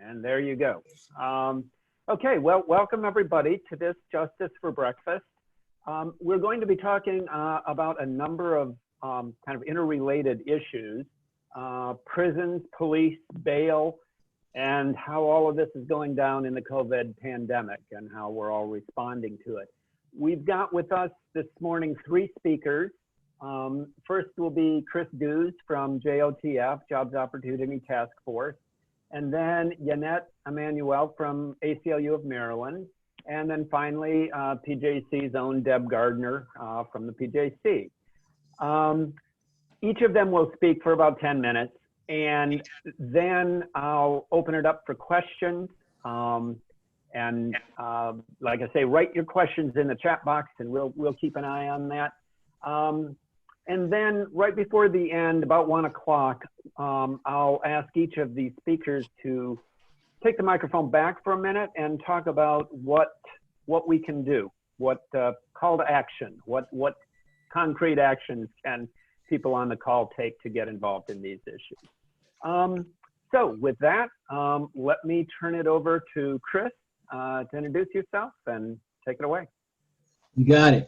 And there you go. Okay, well, welcome everybody to this Justice for Breakfast. We're going to be talking about a number of kind of interrelated issues, prisons, police, bail, and how all of this is going down in the COVID pandemic and how we're all responding to it. We've got with us this morning 3 speakers. First will be Chris Dews from JOTF, Jobs Opportunity Task Force, and then Yanette Emanuel from ACLU of Maryland, and then finally PJC's own Deb Gardner from the PJC. Each of them will speak for about 10 minutes, and then I'll open it up for questions. And like I say, write your questions in the chat box and we'll keep an eye on that. And then right before the end, about 1 o'clock, I'll ask each of these speakers to take the microphone back for a minute and talk about what we can do, what call to action, what concrete actions can people on the call take to get involved in these issues. So with that, let me turn it over to Chris to introduce yourself and take it away. You got it.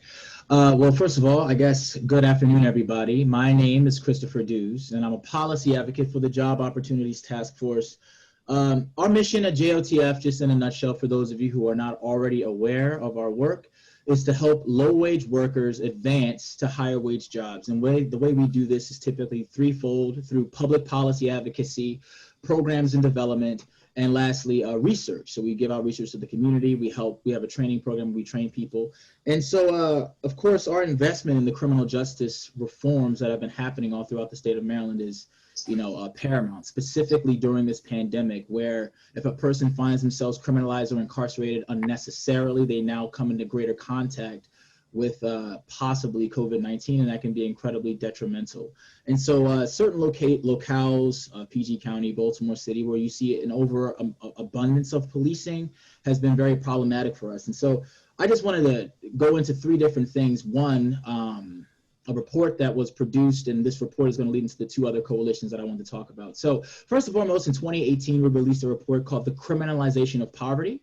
Well, first of all, I guess good afternoon, everybody. My name is Christopher Dews, and I'm a policy advocate for the Job Opportunities Task Force. Our mission at JOTF, just in a nutshell, for those of you who are not already aware of our work, is to help low-wage workers advance to higher-wage jobs. And the way we do this is typically threefold: through public policy advocacy, programs and development, and lastly, research. So we give out research to the community. We have a training program. We train people. And so, of course, our investment in the criminal justice reforms that have been happening all throughout the state of Maryland is, paramount, specifically during this pandemic, where if a person finds themselves criminalized or incarcerated unnecessarily, they now come into greater contact with possibly COVID-19, and that can be incredibly detrimental. And so certain locales, PG County, Baltimore City, where you see an overabundance of policing has been very problematic for us. And so I just wanted to go into 3 different things. One, a report that was produced, and this report is going to lead into the 2 other coalitions that I wanted to talk about. So first and foremost, in 2018, we released a report called The Criminalization of Poverty,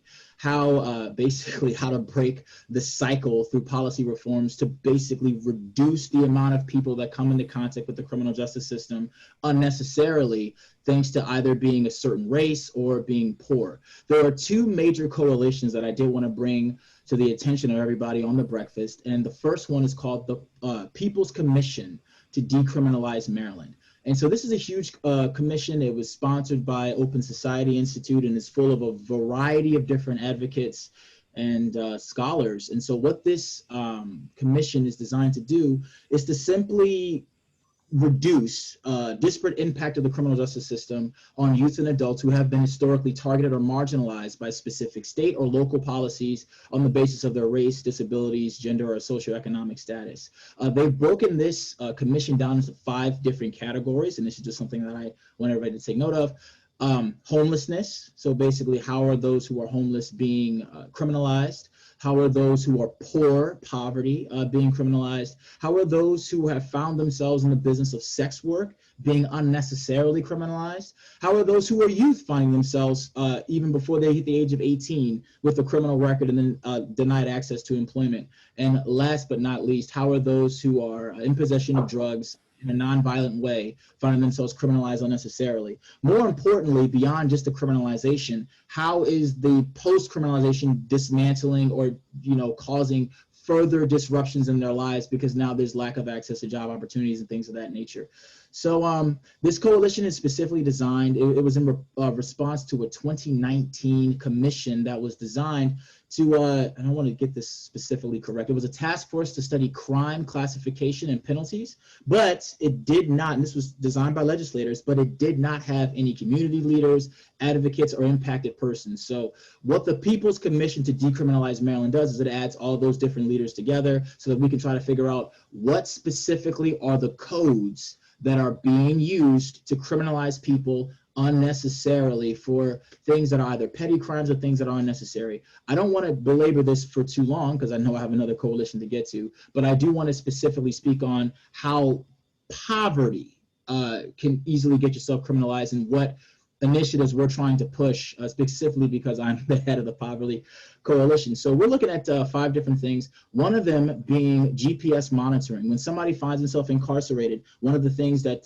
basically how to break the cycle through policy reforms to basically reduce the amount of people that come into contact with the criminal justice system unnecessarily, thanks to either being a certain race or being poor. There are 2 major coalitions that I did want to bring to the attention of everybody on the breakfast, and the first one is called the People's Commission to Decriminalize Maryland. And so this is a huge commission. It was sponsored by Open Society Institute and is full of a variety of different advocates and scholars. And so what this commission is designed to do is to simply reduce disparate impact of the criminal justice system on youth and adults who have been historically targeted or marginalized by specific state or local policies on the basis of their race, disabilities, gender, or socioeconomic status. They've broken this commission down into 5 different categories, and this is just something that I want everybody to take note of. Homelessness, so basically how are those who are homeless being criminalized? How are those who are poor, poverty, being criminalized? How are those who have found themselves in the business of sex work being unnecessarily criminalized? How are those who are youth finding themselves, even before they hit the age of 18, with a criminal record and then denied access to employment? And last but not least, how are those who are in possession of drugs in a nonviolent way, finding themselves criminalized unnecessarily? More importantly, beyond just the criminalization, how is the post-criminalization dismantling or, causing further disruptions in their lives because now there's lack of access to job opportunities and things of that nature? So this coalition is specifically designed, it was in response to a 2019 commission that was designed to, and I want to get this specifically correct, it was a task force to study crime classification and penalties, but it did not, and this was designed by legislators, but it did not have any community leaders, advocates, or impacted persons. So what the People's Commission to Decriminalize Maryland does is it adds all those different leaders together so that we can try to figure out what specifically are the codes that are being used to criminalize people unnecessarily for things that are either petty crimes or things that are unnecessary. I don't want to belabor this for too long because I know I have another coalition to get to, but I do want to specifically speak on how poverty can easily get yourself criminalized and what initiatives we're trying to push, specifically because I'm the head of the Poverty Coalition. So we're looking at 5 different things, one of them being GPS monitoring. When somebody finds himself incarcerated, one of the things that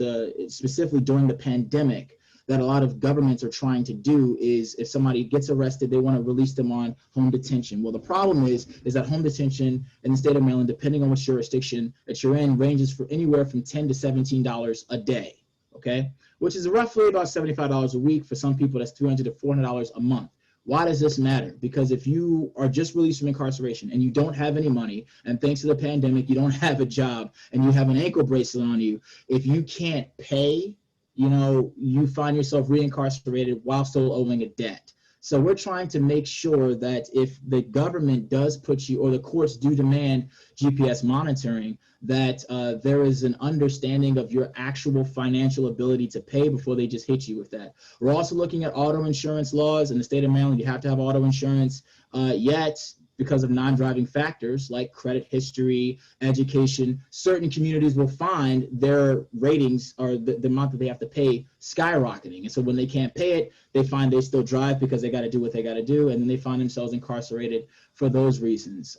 specifically during the pandemic that a lot of governments are trying to do is if somebody gets arrested, they want to release them on home detention. Well, the problem is that home detention in the state of Maryland, depending on which jurisdiction that you're in, ranges for anywhere from $10 to $17 a day, okay? Which is roughly about $75 a week. For some people, that's $300 to $400 a month. Why does this matter? Because if you are just released from incarceration and you don't have any money, and thanks to the pandemic, you don't have a job and you have an ankle bracelet on you, if you can't pay, you know, you find yourself reincarcerated while still owing a debt. So we're trying to make sure that if the government does put you, or the courts do demand GPS monitoring, that there is an understanding of your actual financial ability to pay before they just hit you with that. We're also looking at auto insurance laws in the state of Maryland. You have to have auto insurance, yet because of non-driving factors like credit history, education, certain communities will find their ratings or the amount that they have to pay skyrocketing. And so when they can't pay it, they find they still drive because they got to do what they got to do. And then they find themselves incarcerated for those reasons,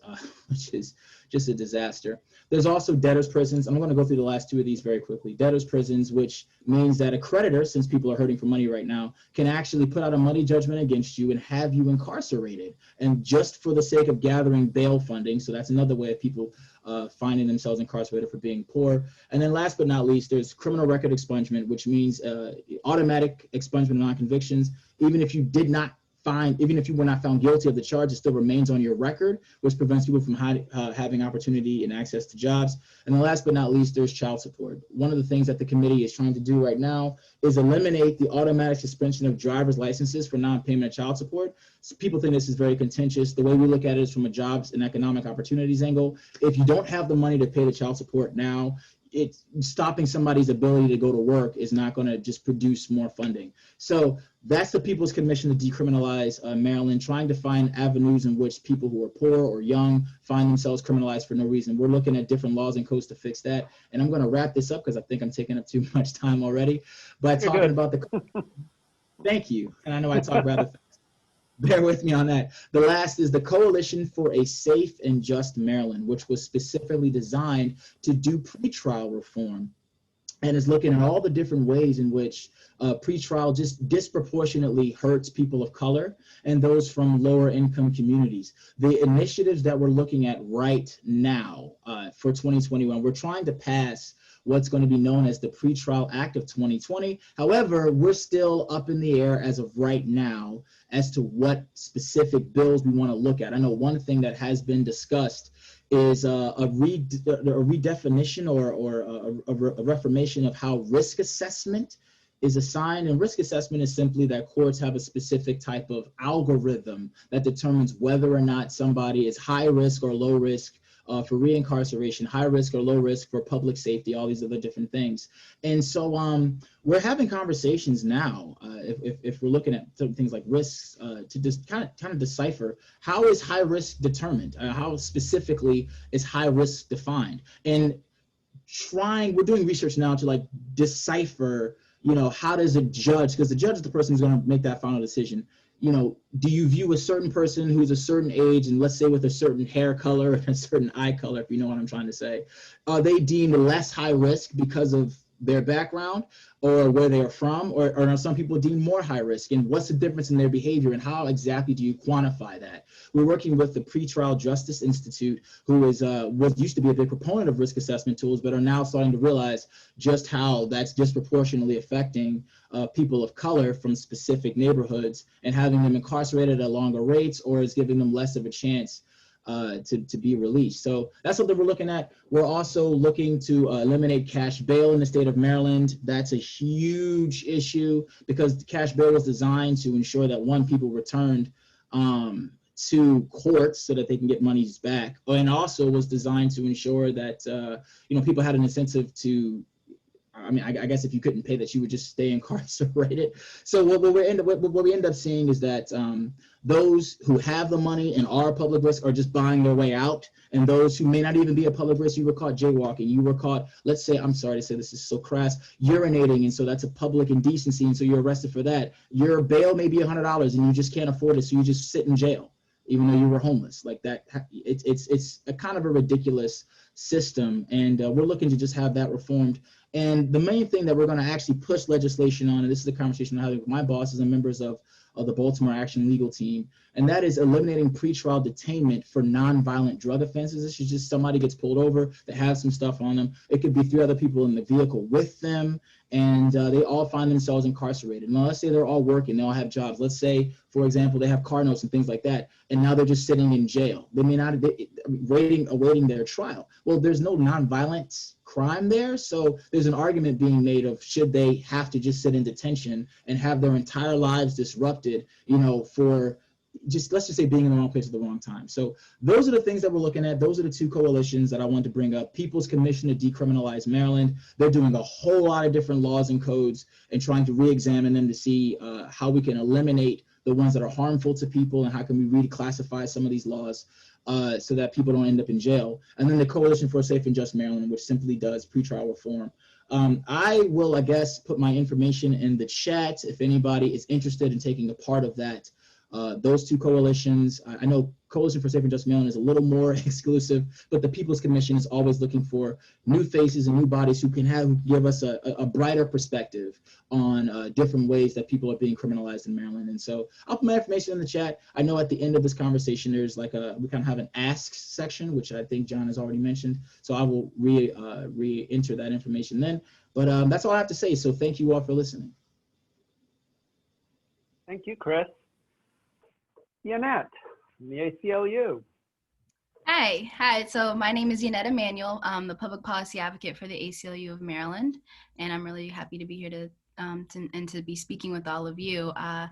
which is just a disaster. There's also debtors' prisons. I'm going to go through the last 2 of these very quickly. Debtors' prisons, which means that a creditor, since people are hurting for money right now, can actually put out a money judgment against you and have you incarcerated. And just for the sake of gathering bail funding, so that's another way of people finding themselves incarcerated for being poor. And then last but not least, there's criminal record expungement, which means automatic expungement of non-convictions. Even if you were not found guilty of the charge, it still remains on your record, which prevents people from having opportunity and access to jobs. And then last but not least, there's child support. One of the things that the committee is trying to do right now is eliminate the automatic suspension of driver's licenses for non-payment of child support. So people think this is very contentious. The way we look at it is from a jobs and economic opportunities angle. If you don't have the money to pay the child support now, it's stopping somebody's ability to go to work is not going to just produce more funding. So that's the People's Commission to Decriminalize Maryland, trying to find avenues in which people who are poor or young find themselves criminalized for no reason. We're looking at different laws and codes to fix that. And I'm going to wrap this up because I think I'm taking up too much time already. But talking about the, thank you. And I know I talk rather fast. Bear with me on that. The last is the Coalition for a Safe and Just Maryland, which was specifically designed to do pretrial reform and is looking at all the different ways in which pretrial just disproportionately hurts people of color and those from lower income communities. The initiatives that we're looking at right now for 2021, we're trying to pass what's going to be known as the Pretrial Act of 2020. However, we're still up in the air as of right now as to what specific bills we want to look at. I know one thing that has been discussed is a redefinition or a reformation of how risk assessment is assigned. And risk assessment is simply that courts have a specific type of algorithm that determines whether or not somebody is high risk or low risk for reincarceration, high risk or low risk for public safety, all these other different things. And so we're having conversations now, if we're looking at certain things like risks, to just kind of decipher how is high risk determined, how specifically is high risk defined, and we're doing research now to like decipher, you know, how does a judge, because the judge is the person who's going to make that final decision. You know, do you view a certain person who's a certain age and let's say with a certain hair color and a certain eye color, if you know what I'm trying to say, are they deemed less high risk because of their background or where they are from, or are some people deemed more high risk? And what's the difference in their behavior and how exactly do you quantify that? We're working with the Pretrial Justice Institute, who is used to be a big proponent of risk assessment tools, but are now starting to realize just how that's disproportionately affecting people of color from specific neighborhoods and having them incarcerated at longer rates, or is giving them less of a chance to be released. So that's what we're looking at. We're also looking to eliminate cash bail in the state of Maryland. That's a huge issue because the cash bail was designed to ensure that people returned to courts so that they can get monies back, and also was designed to ensure that people had an incentive to I mean, I guess if you couldn't pay that, you would just stay incarcerated. So what we end up seeing is that those who have the money and are a public risk are just buying their way out. And those who may not even be a public risk, you were caught jaywalking, you were caught, let's say, I'm sorry to say this is so crass, urinating, and so that's a public indecency, and so you're arrested for that. Your bail may be $100 and you just can't afford it, so you just sit in jail, even though you were homeless. Like that, it's a kind of a ridiculous system, and we're looking to just have that reformed. And the main thing that we're going to actually push legislation on, and this is a conversation I'm having with my bosses and members of the Baltimore Action legal team, and that is eliminating pretrial detainment for nonviolent drug offenses. This is just somebody gets pulled over, they have some stuff on them. It could be 3 other people in the vehicle with them, and they all find themselves incarcerated. Now, let's say they're all working, they all have jobs. Let's say, for example, they have car notes and things like that, and now they're just sitting in jail. They may not be awaiting their trial. Well, there's no nonviolent crime there, so there's an argument being made of should they have to just sit in detention and have their entire lives disrupted, for just, let's just say, being in the wrong place at the wrong time. So those are the things that we're looking at. Those are the 2 coalitions that I want to bring up. People's Commission to Decriminalize Maryland. They're doing a whole lot of different laws and codes and trying to re-examine them to see how we can eliminate the ones that are harmful to people and how can we reclassify some of these laws so that people don't end up in jail. And then the Coalition for a Safe and Just Maryland, which simply does pretrial reform. I will, I guess, put my information in the chat if anybody is interested in taking a part of that. Those 2 coalitions, I know Coalition for Safe and Just Maryland is a little more exclusive, but the People's Commission is always looking for new faces and new bodies who can give us a brighter perspective on different ways that people are being criminalized in Maryland. And so I'll put my information in the chat. I know at the end of this conversation, there's we kind of have an ask section, which I think John has already mentioned. So I will re-enter that information then. But that's all I have to say. So thank you all for listening. Thank you, Chris. Yanette from the ACLU. Hi. So my name is Yanette Emanuel. I'm the public policy advocate for the ACLU of Maryland, and I'm really happy to be here to be speaking with all of you. I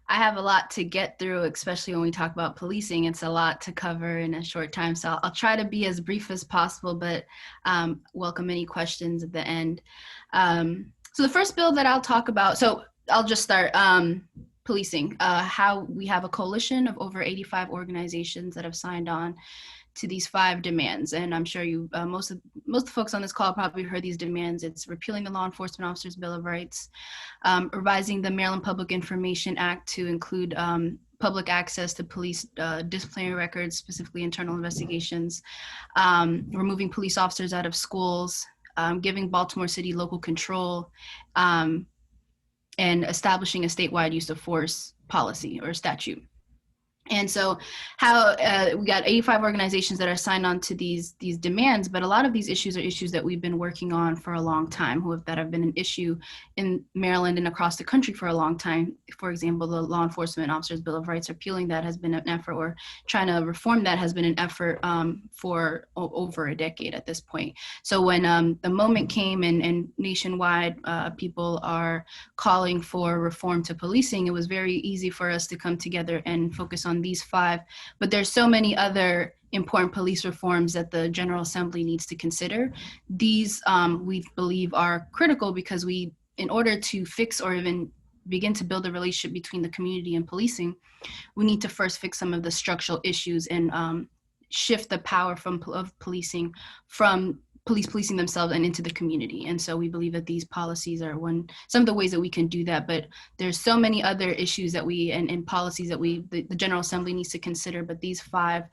have a lot to get through, especially when we talk about policing. It's a lot to cover in a short time, so I'll try to be as brief as possible, but welcome any questions at the end. So the first bill that I'll talk about, so I'll just start. Policing, how we have a coalition of over 85 organizations that have signed on to these 5 demands. And I'm sure you, most of the folks on this call probably heard these demands. It's repealing the Law Enforcement Officers Bill of Rights, revising the Maryland Public Information Act to include public access to police disciplinary records, specifically internal investigations, removing police officers out of schools, giving Baltimore City local control, and establishing a statewide use of force policy or statute. And so how we got 85 organizations that are signed on to these demands, but a lot of these issues are issues that we've been working on for a long time, that have been an issue in Maryland and across the country for a long time. For example, the Law Enforcement Officers Bill of Rights, repealing that has been an effort, or trying to reform that has been an effort for over a decade at this point. So when the moment came and nationwide people are calling for reform to policing, it was very easy for us to come together and focus on these 5, but there's so many other important police reforms that the General Assembly needs to consider. These we believe are critical because in order to fix or even begin to build a relationship between the community and policing, we need to first fix some of the structural issues and shift the power of policing from policing themselves and into the community. And so we believe that these policies are some of the ways that we can do that, but there's so many other issues that and policies that the General Assembly needs to consider, but these 5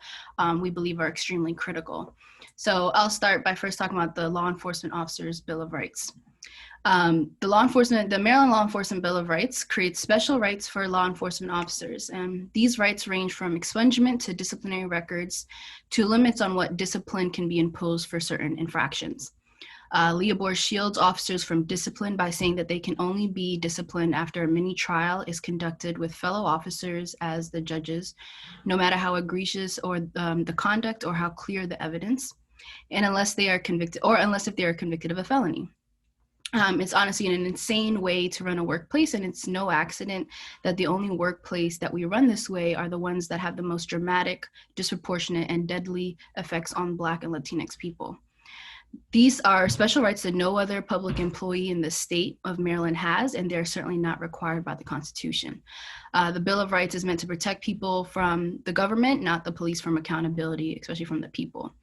we believe are extremely critical. So I'll start by first talking about the Law Enforcement Officers Bill of Rights. The Maryland Law Enforcement Bill of Rights creates special rights for law enforcement officers, and these rights range from expungement to disciplinary records to limits on what discipline can be imposed for certain infractions. Leobor shields officers from discipline by saying that they can only be disciplined after a mini trial is conducted with fellow officers as the judges, no matter how egregious or the conduct or how clear the evidence, and unless if they are convicted of a felony. It's honestly an insane way to run a workplace, and it's no accident that the only workplace that we run this way are the ones that have the most dramatic, disproportionate, and deadly effects on Black and Latinx people. These are special rights that no other public employee in the state of Maryland has, and they're certainly not required by the Constitution. The Bill of Rights is meant to protect people from the government, not the police from accountability, especially from the people.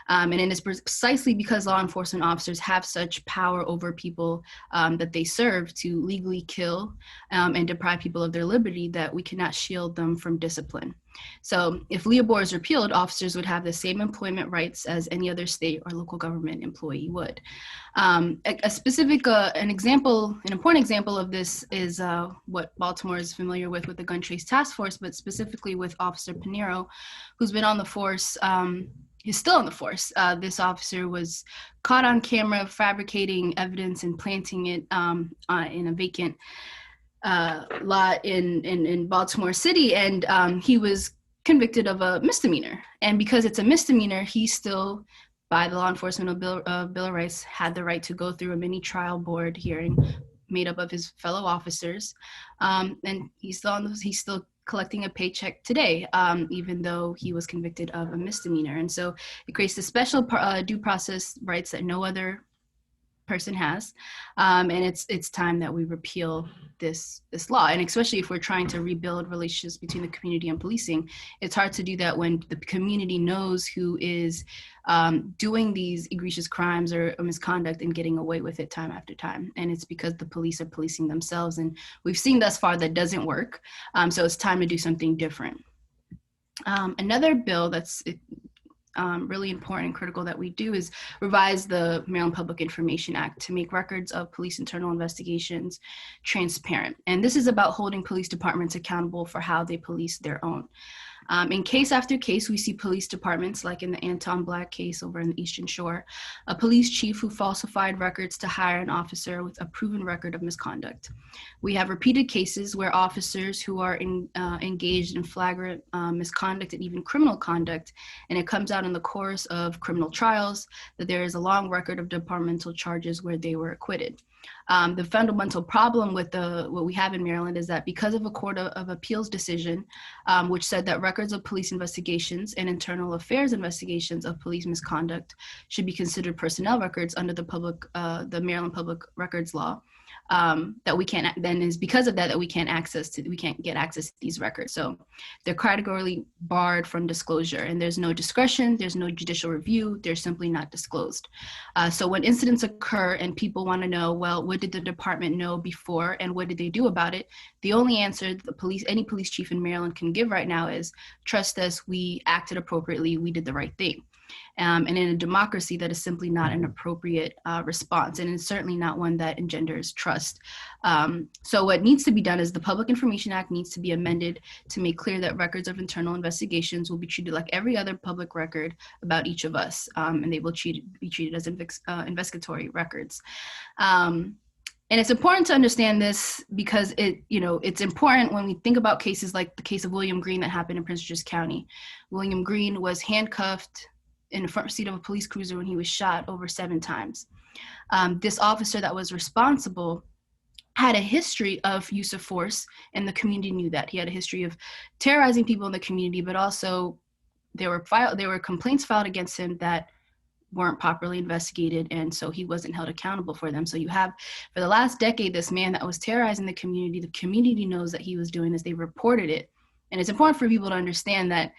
And it is precisely because law enforcement officers have such power over people that they serve to legally kill and deprive people of their liberty that we cannot shield them from discipline. So if Leobor is repealed, officers would have the same employment rights as any other state or local government employee would. An important example of this is what Baltimore is familiar with the Gun Trace Task Force, but specifically with Officer Pinero, who's been on the force. He's still on the force. This officer was caught on camera fabricating evidence and planting it in a vacant lot in Baltimore City, and he was convicted of a misdemeanor. And because it's a misdemeanor, he still, by the law enforcement Bill of Rights, had the right to go through a mini trial board hearing made up of his fellow officers, and he's still collecting a paycheck today, even though he was convicted of a misdemeanor. And so it creates the special due process rights that no other person has, and it's time that we repeal this law. And especially if we're trying to rebuild relationships between the community and policing, it's hard to do that when the community knows who is doing these egregious crimes or misconduct and getting away with it time after time. And it's because the police are policing themselves, and we've seen thus far that doesn't work. So it's time to do something different. Another bill that's really important and critical that we do is revise the Maryland Public Information Act to make records of police internal investigations transparent. And this is about holding police departments accountable for how they police their own. In case after case, we see police departments, like in the Anton Black case over in the Eastern Shore, a police chief who falsified records to hire an officer with a proven record of misconduct. We have repeated cases where officers who are engaged in flagrant misconduct and even criminal conduct, and it comes out in the course of criminal trials, that there is a long record of departmental charges where they were acquitted. The fundamental problem with what we have in Maryland is that because of a Court of Appeals decision, which said that records of police investigations and internal affairs investigations of police misconduct should be considered personnel records under the Maryland Public Records Law, that we can't, then is because of that we can't get access to these records. So they're categorically barred from disclosure, and there's no discretion, there's no judicial review, they're simply not disclosed. So when incidents occur and people want to know, well, what did the department know before and what did they do about it? The only answer any police chief in Maryland can give right now is, trust us, we acted appropriately, we did the right thing. And in a democracy, that is simply not an appropriate response, and it's certainly not one that engenders trust. So what needs to be done is the Public Information Act needs to be amended to make clear that records of internal investigations will be treated like every other public record about each of us, and they will be treated as investigatory records. And it's important to understand this because it's important when we think about cases like the case of William Green that happened in Prince George's County. William Green was handcuffed in the front seat of a police cruiser when he was shot over 7 times. This officer that was responsible had a history of use of force, and the community knew that. He had a history of terrorizing people in the community, but also there were complaints filed against him that weren't properly investigated, and so he wasn't held accountable for them. So you have, for the last decade, this man that was terrorizing the community knows that he was doing this, they reported it. And it's important for people to understand that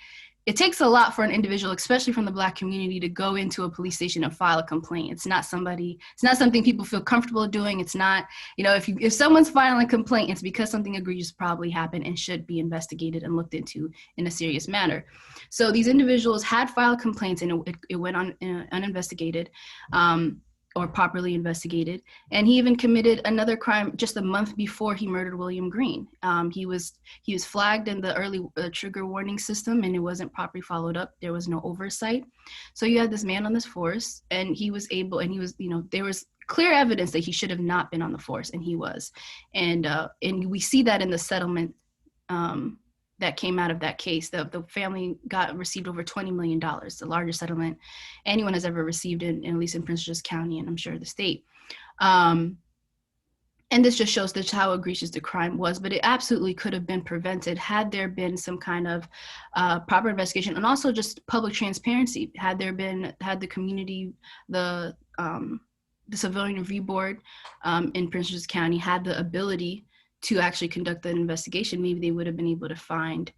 it takes a lot for an individual, especially from the Black community, to go into a police station and file a complaint. It's not something people feel comfortable doing. It's not, if someone's filing a complaint, it's because something egregious probably happened and should be investigated and looked into in a serious manner. So these individuals had filed complaints, and it went on uninvestigated, or properly investigated. And he even committed another crime just a month before he murdered William Green. He was flagged in the early trigger warning system, and it wasn't properly followed up. There was no oversight. So you had this man on this force, and there was clear evidence that he should have not been on the force, and he was. And we see that in the settlement that came out of that case. The family received over $20 million, the largest settlement anyone has ever received, at least in Prince George's County, and I'm sure the state. And this just shows that how egregious the crime was, but it absolutely could have been prevented had there been some kind of proper investigation, and also just public transparency. Had the community, the civilian review board in Prince George's County had the ability to actually conduct an investigation, maybe they would have been able to find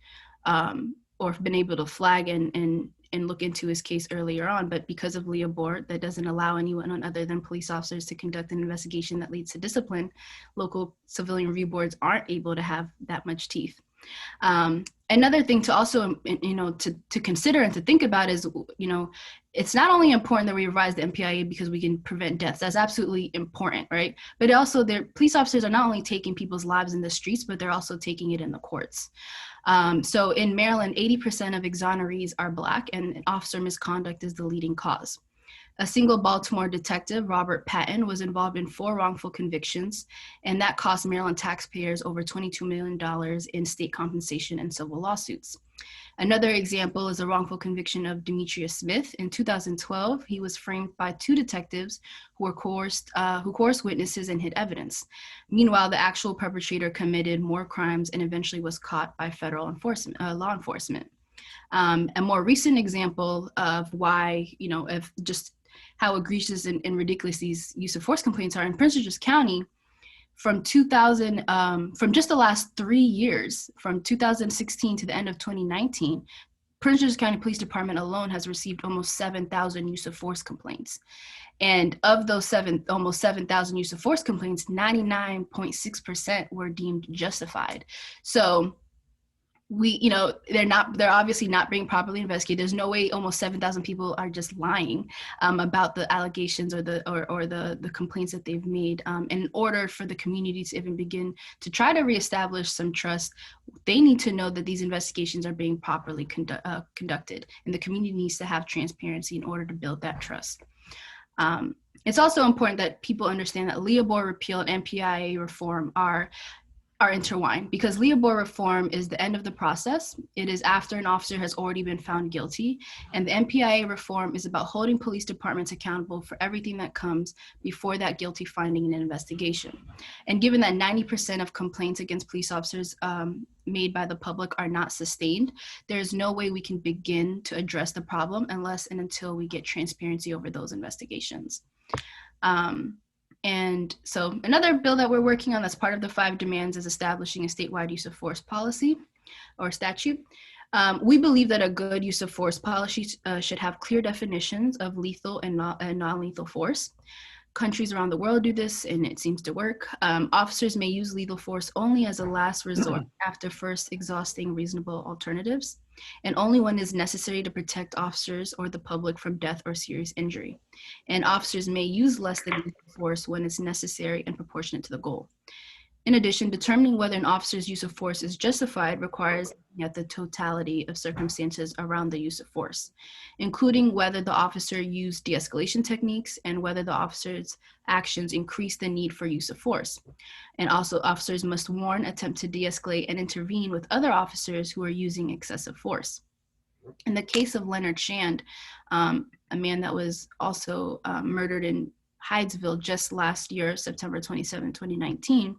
or been able to flag and look into his case earlier on. But because of Leo Board, that doesn't allow anyone other than police officers to conduct an investigation that leads to discipline, local civilian review boards aren't able to have that much teeth. Another thing to also, to consider and to think about is, it's not only important that we revise the MPIA because we can prevent deaths. That's absolutely important, right? But also, police officers are not only taking people's lives in the streets, but they're also taking it in the courts. So in Maryland, 80% of exonerees are Black, and officer misconduct is the leading cause. A single Baltimore detective, Robert Patton, was involved in 4 wrongful convictions, and that cost Maryland taxpayers over $22 million in state compensation and civil lawsuits. Another example is a wrongful conviction of Demetrius Smith. In 2012, he was framed by 2 detectives who coerced witnesses and hid evidence. Meanwhile, the actual perpetrator committed more crimes and eventually was caught by federal law enforcement. A more recent example of why, of just how egregious and ridiculous these use of force complaints are in Prince George's County. From just the last 3 years, from 2016 to the end of 2019, Prince George's County Police Department alone has received almost 7,000 use of force complaints. And of those almost 7,000 use of force complaints, 99.6% were deemed justified. So they're obviously not being properly investigated. There's no way almost 7,000 people are just lying about the allegations or the complaints that they've made. In order for the community to even begin to try to reestablish some trust, they need to know that these investigations are being properly conducted, and the community needs to have transparency in order to build that trust. It's also important that people understand that Leo Board repeal and MPIA reform are intertwined, because Leo Board reform is the end of the process. It is after an officer has already been found guilty. And the MPIA reform is about holding police departments accountable for everything that comes before that guilty finding and investigation. And given that 90% of complaints against police officers made by the public are not sustained, there's no way we can begin to address the problem unless and until we get transparency over those investigations. And so another bill that we're working on that's part of the 5 demands is establishing a statewide use of force policy or statute. We believe that a good use of force policy should have clear definitions of lethal and non-lethal force. Countries around the world do this, and it seems to work. Officers may use lethal force only as a last resort after first exhausting reasonable alternatives, and only when is necessary to protect officers or the public from death or serious injury. And officers may use less than lethal force when it's necessary and proportionate to the goal. In addition, determining whether an officer's use of force is justified requires looking at the totality of circumstances around the use of force, including whether the officer used de-escalation techniques and whether the officer's actions increase the need for use of force. And also, officers must warn, attempt to de-escalate, and intervene with other officers who are using excessive force. In the case of Leonard Shand, a man that was also murdered in Hydesville just last year, September 27, 2019,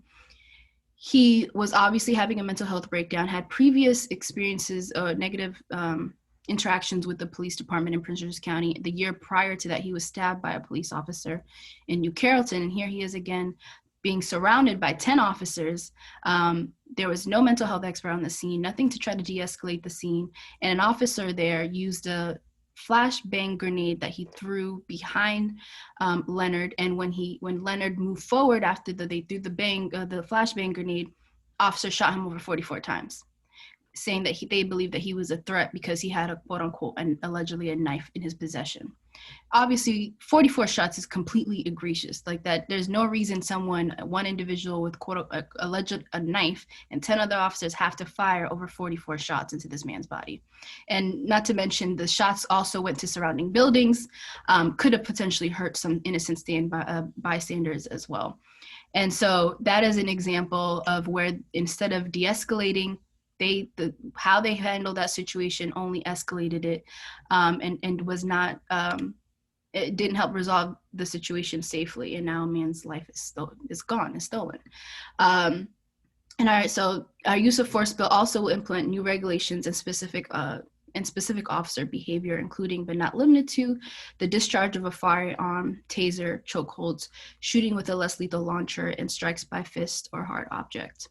he was obviously having a mental health breakdown, had previous experiences, negative interactions with the police department in Prince George's County. The year prior to that, he was stabbed by a police officer in New Carrollton. And here he is again, being surrounded by 10 officers. There was no mental health expert on the scene, nothing to try to de-escalate the scene. And an officer there used a flashbang grenade that he threw behind Leonard, and when Leonard moved forward after they threw the flashbang grenade, officer shot him over 44 times, saying that they believed that he was a threat because he had a quote unquote and allegedly a knife in his possession. Obviously, 44 shots is completely egregious. Like that, there's no reason one individual with alleged a knife and 10 other officers have to fire over 44 shots into this man's body. And not to mention the shots also went to surrounding buildings, could have potentially hurt some innocent bystanders as well. And so that is an example of where instead of de-escalating, how they handled that situation only escalated it, and was not it didn't help resolve the situation safely, and now a man's life is gone, is stolen. So our use of force bill also will implement new regulations and specific officer behavior, including but not limited to the discharge of a firearm, taser, chokeholds, shooting with a less lethal launcher, and strikes by fist or hard object.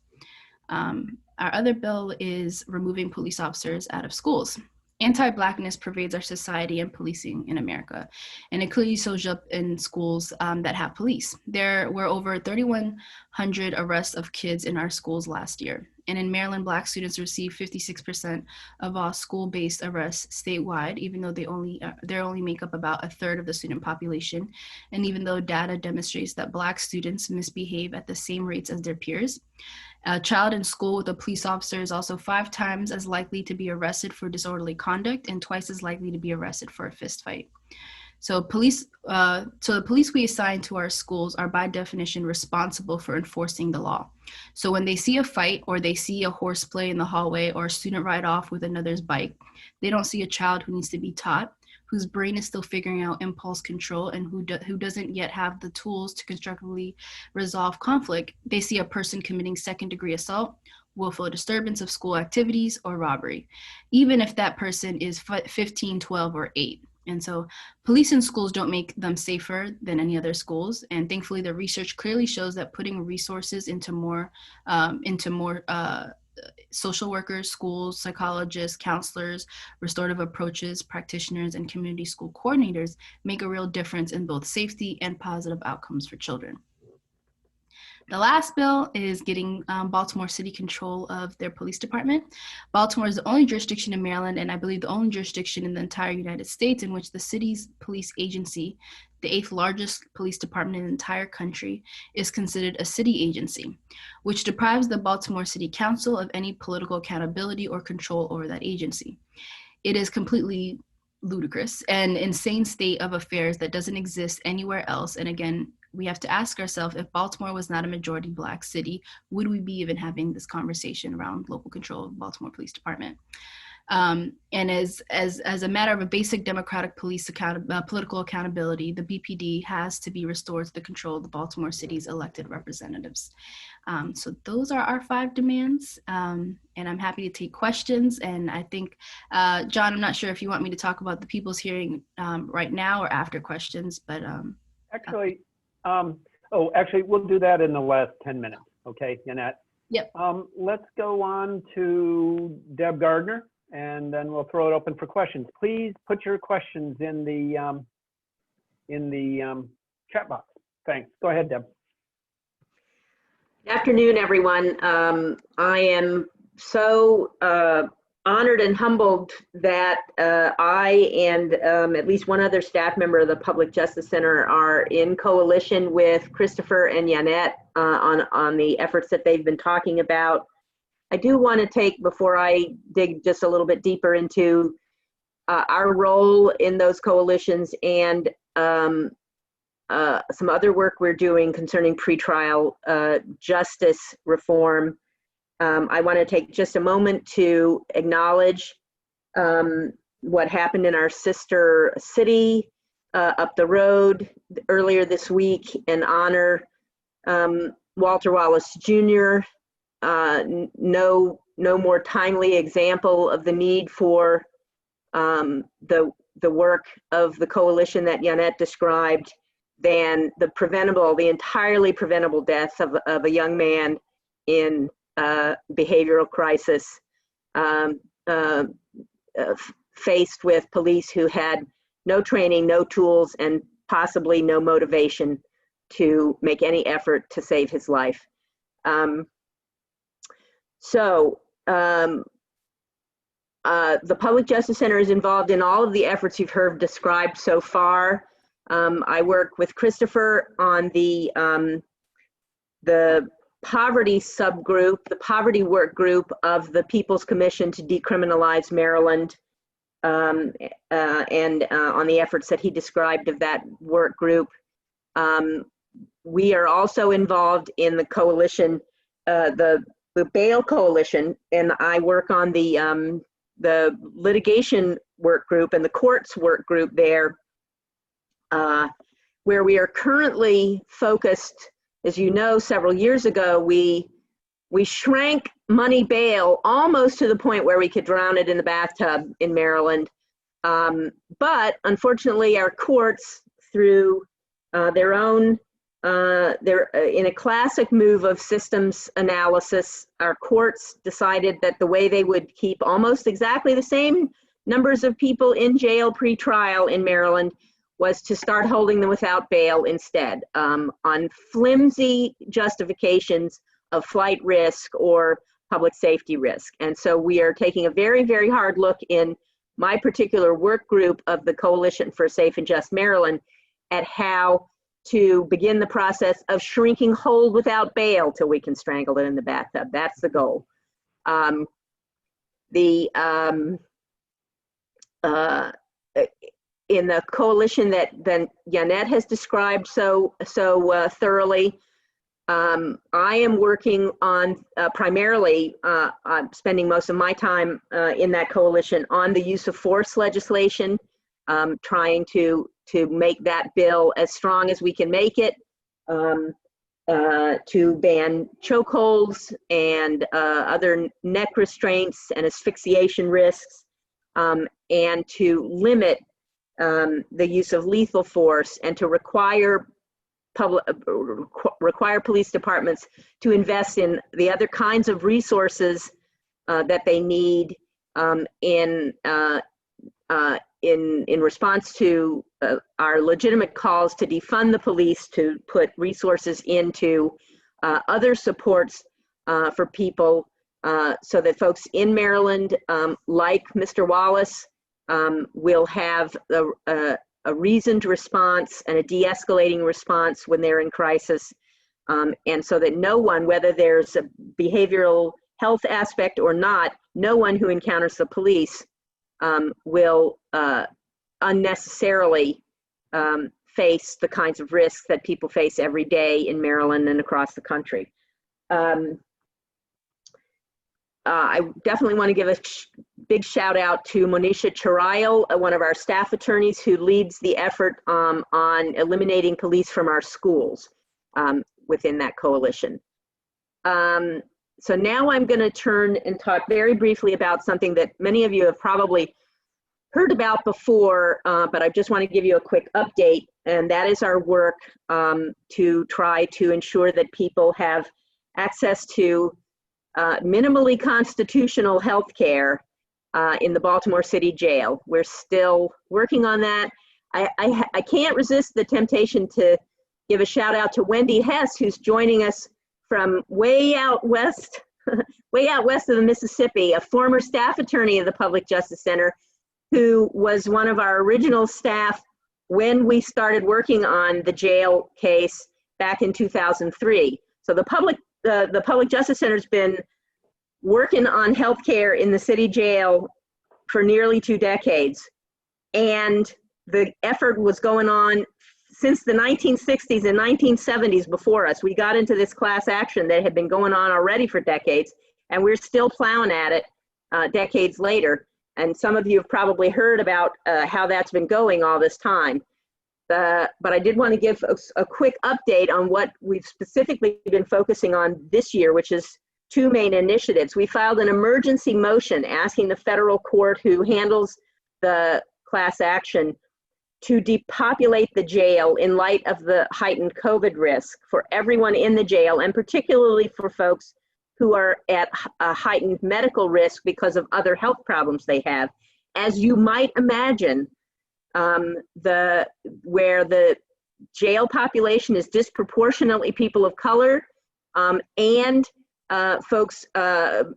Our other bill is removing police officers out of schools. Anti-Blackness pervades our society and policing in America, and it clearly shows up in schools that have police. There were over 3,100 arrests of kids in our schools last year. And in Maryland, Black students receive 56% of all school-based arrests statewide, even though they only make up about a third of the student population. And even though data demonstrates that Black students misbehave at the same rates as their peers, a child in school with a police officer is also 5 times as likely to be arrested for disorderly conduct and twice as likely to be arrested for a fist fight. So the police we assign to our schools are by definition responsible for enforcing the law. So when they see a fight or they see a horseplay in the hallway or a student ride off with another's bike, they don't see a child who needs to be taught, whose brain is still figuring out impulse control, and who doesn't yet have the tools to constructively resolve conflict. They see a person committing second-degree assault, willful disturbance of school activities, or robbery, even if that person is 15, 12, or 8. And so police in schools don't make them safer than any other schools. And thankfully, the research clearly shows that putting resources into more social workers, schools, psychologists, counselors, restorative approaches, practitioners, and community school coordinators make a real difference in both safety and positive outcomes for children. The last bill is getting Baltimore City control of their police department. Baltimore is the only jurisdiction in Maryland, and I believe the only jurisdiction in the entire United States in which the city's police agency, the 8th largest police department in the entire country, is considered a city agency, which deprives the Baltimore City Council of any political accountability or control over that agency. It is completely ludicrous and insane state of affairs that doesn't exist anywhere else. And again, we have to ask ourselves, if Baltimore was not a majority Black city, would we be even having this conversation around local control of Baltimore Police Department? And as a matter of a basic democratic political accountability, the BPD has to be restored to the control of the Baltimore City's elected representatives. So those are our 5 demands, and I'm happy to take questions. And I think, John, I'm not sure if you want me to talk about the people's hearing right now or after questions, but actually, we'll do that in the last 10 minutes. Okay, Yannette? Yep. Let's go on to Deb Gardner, and then we'll throw it open for questions. Please put your questions in the chat box. Thanks. Go ahead, Deb. Good afternoon, everyone. I am so honored and humbled that I and at least one other staff member of the Public Justice Center are in coalition with Christopher and Yannette on the efforts that they've been talking about. I do want to take, before I dig just a little bit deeper into our role in those coalitions and some other work we're doing concerning pretrial justice reform, I want to take just a moment to acknowledge what happened in our sister city up the road earlier this week and honor Walter Wallace Jr. No more timely example of the need for the work of the coalition that Yannette described than the entirely preventable deaths of a young man in behavioral crisis, faced with police who had no training, no tools, and possibly no motivation to make any effort to save his life. The Public Justice Center is involved in all of the efforts you've heard described so far. I work with Christopher on the poverty subgroup, the poverty work group of the People's Commission to Decriminalize Maryland, and on the efforts that he described of that work group. We are also involved in the coalition, the bail coalition, and I work on the litigation work group and the courts work group there. Where we are currently focused, as you know, several years ago, we shrank money bail almost to the point where we could drown it in the bathtub in Maryland. But unfortunately, our courts, through their own, in a classic move of systems analysis, our courts decided that the way they would keep almost exactly the same numbers of people in jail pre-trial in Maryland was to start holding them without bail instead, on flimsy justifications of flight risk or public safety risk. And so we are taking a very, very hard look in my particular work group of the Coalition for a Safe and Just Maryland at how to begin the process of shrinking hold without bail till we can strangle it in the bathtub. That's the goal. In the coalition that Yanette has described so thoroughly, I am working on primarily, I'm spending most of my time in that coalition on the use of force legislation, trying to make that bill as strong as we can make it, to ban chokeholds and other neck restraints and asphyxiation risks, and to limit the use of lethal force, and to require police departments to invest in the other kinds of resources that they need in response to our legitimate calls to defund the police, to put resources into other supports for people, so that folks in Maryland, like Mr. Wallace, will have a reasoned response and a de-escalating response when they're in crisis, and so that no one, whether there's a behavioral health aspect or not, no one who encounters the police will unnecessarily face the kinds of risks that people face every day in Maryland and across the country. I definitely want to give a big shout out to Monisha Chirail, one of our staff attorneys who leads the effort on eliminating police from our schools within that coalition. So now I'm going to turn and talk very briefly about something that many of you have probably heard about before, but I just want to give you a quick update, and that is our work to try to ensure that people have access to minimally constitutional health care in the Baltimore City Jail. We're still working on that. I can't resist the temptation to give a shout out to Wendy Hess, who's joining us from way out west, way out west of the Mississippi, a former staff attorney of the Public Justice Center, who was one of our original staff when we started working on the jail case back in 2003. So the Public Justice Center's been working on healthcare in the city jail for nearly 2 decades. And the effort was going on since the 1960s and 1970s before us. We got into this class action that had been going on already for decades, and we're still plowing at it decades later. And some of you have probably heard about how that's been going all this time. But I did want to give a quick update on what we've specifically been focusing on this year, which is 2 main initiatives. We filed an emergency motion asking the federal court who handles the class action to depopulate the jail in light of the heightened COVID risk for everyone in the jail, and particularly for folks who are at a heightened medical risk because of other health problems they have. As you might imagine, where the jail population is disproportionately people of color, and folks,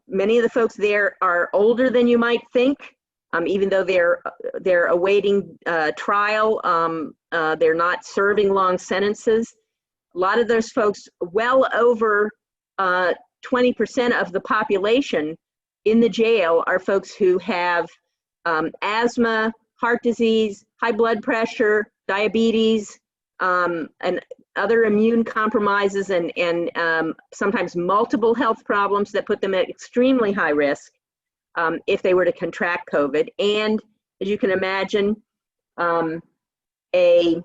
many of the folks there are older than you might think, even though they're awaiting trial, they're not serving long sentences. A lot of those folks, well over 20% of the population in the jail, are folks who have asthma, heart disease, high blood pressure, diabetes, and other immune compromises, and sometimes multiple health problems that put them at extremely high risk if they were to contract COVID. And as you can imagine, a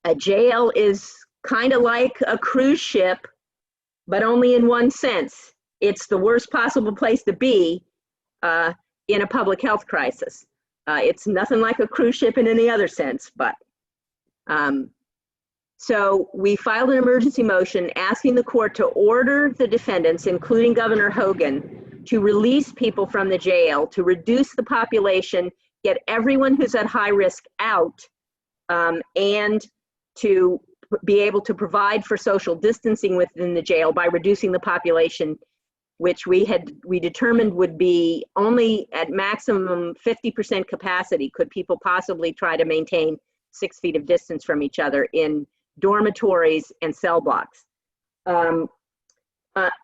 A jail is kind of like a cruise ship, but only in one sense. It's the worst possible place to be in a public health crisis. It's nothing like a cruise ship in any other sense, but so we filed an emergency motion asking the court to order the defendants, including Governor Hogan, to release people from the jail, to reduce the population, get everyone who's at high risk out, and to be able to provide for social distancing within the jail by reducing the population, which we determined would be only at maximum 50% capacity. Could people possibly try to maintain 6 feet of distance from each other in dormitories and cell blocks?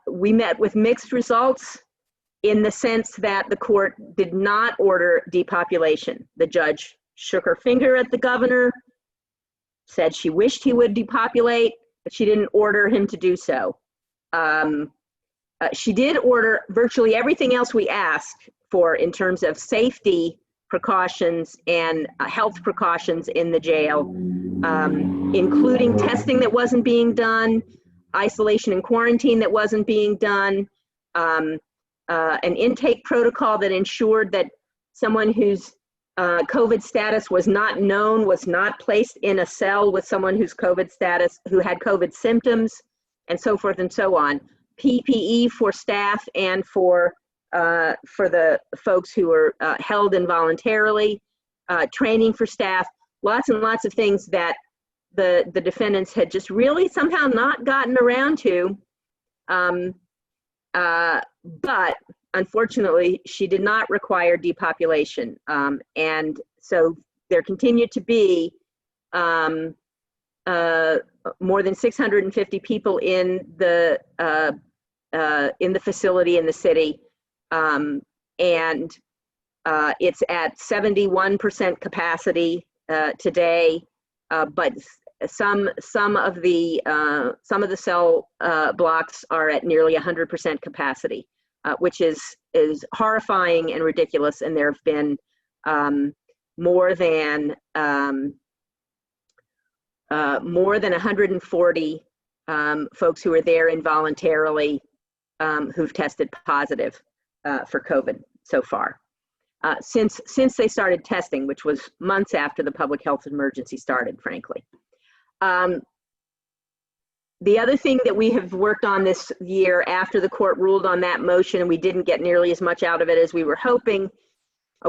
We met with mixed results in the sense that the court did not order depopulation. The judge shook her finger at the governor, said she wished he would depopulate, but she didn't order him to do so. She did order virtually everything else we asked for in terms of safety precautions and health precautions in the jail, including testing that wasn't being done, isolation and quarantine that wasn't being done, an intake protocol that ensured that someone whose COVID status was not known was not placed in a cell with someone whose COVID status, who had COVID symptoms, and so forth and so on. PPE for staff and for the folks who were held involuntarily, training for staff, lots and lots of things that the defendants had just really somehow not gotten around to. But unfortunately, she did not require depopulation. And so there continued to be more than 650 people in the facility in the city. And it's at 71% capacity today, but some of the cell blocks are at nearly 100% capacity, which is horrifying and ridiculous. And there have been more than 140 folks who are there involuntarily who've tested positive for COVID so far. Since they started testing, which was months after the public health emergency started, frankly. The other thing that we have worked on this year after the court ruled on that motion, and we didn't get nearly as much out of it as we were hoping,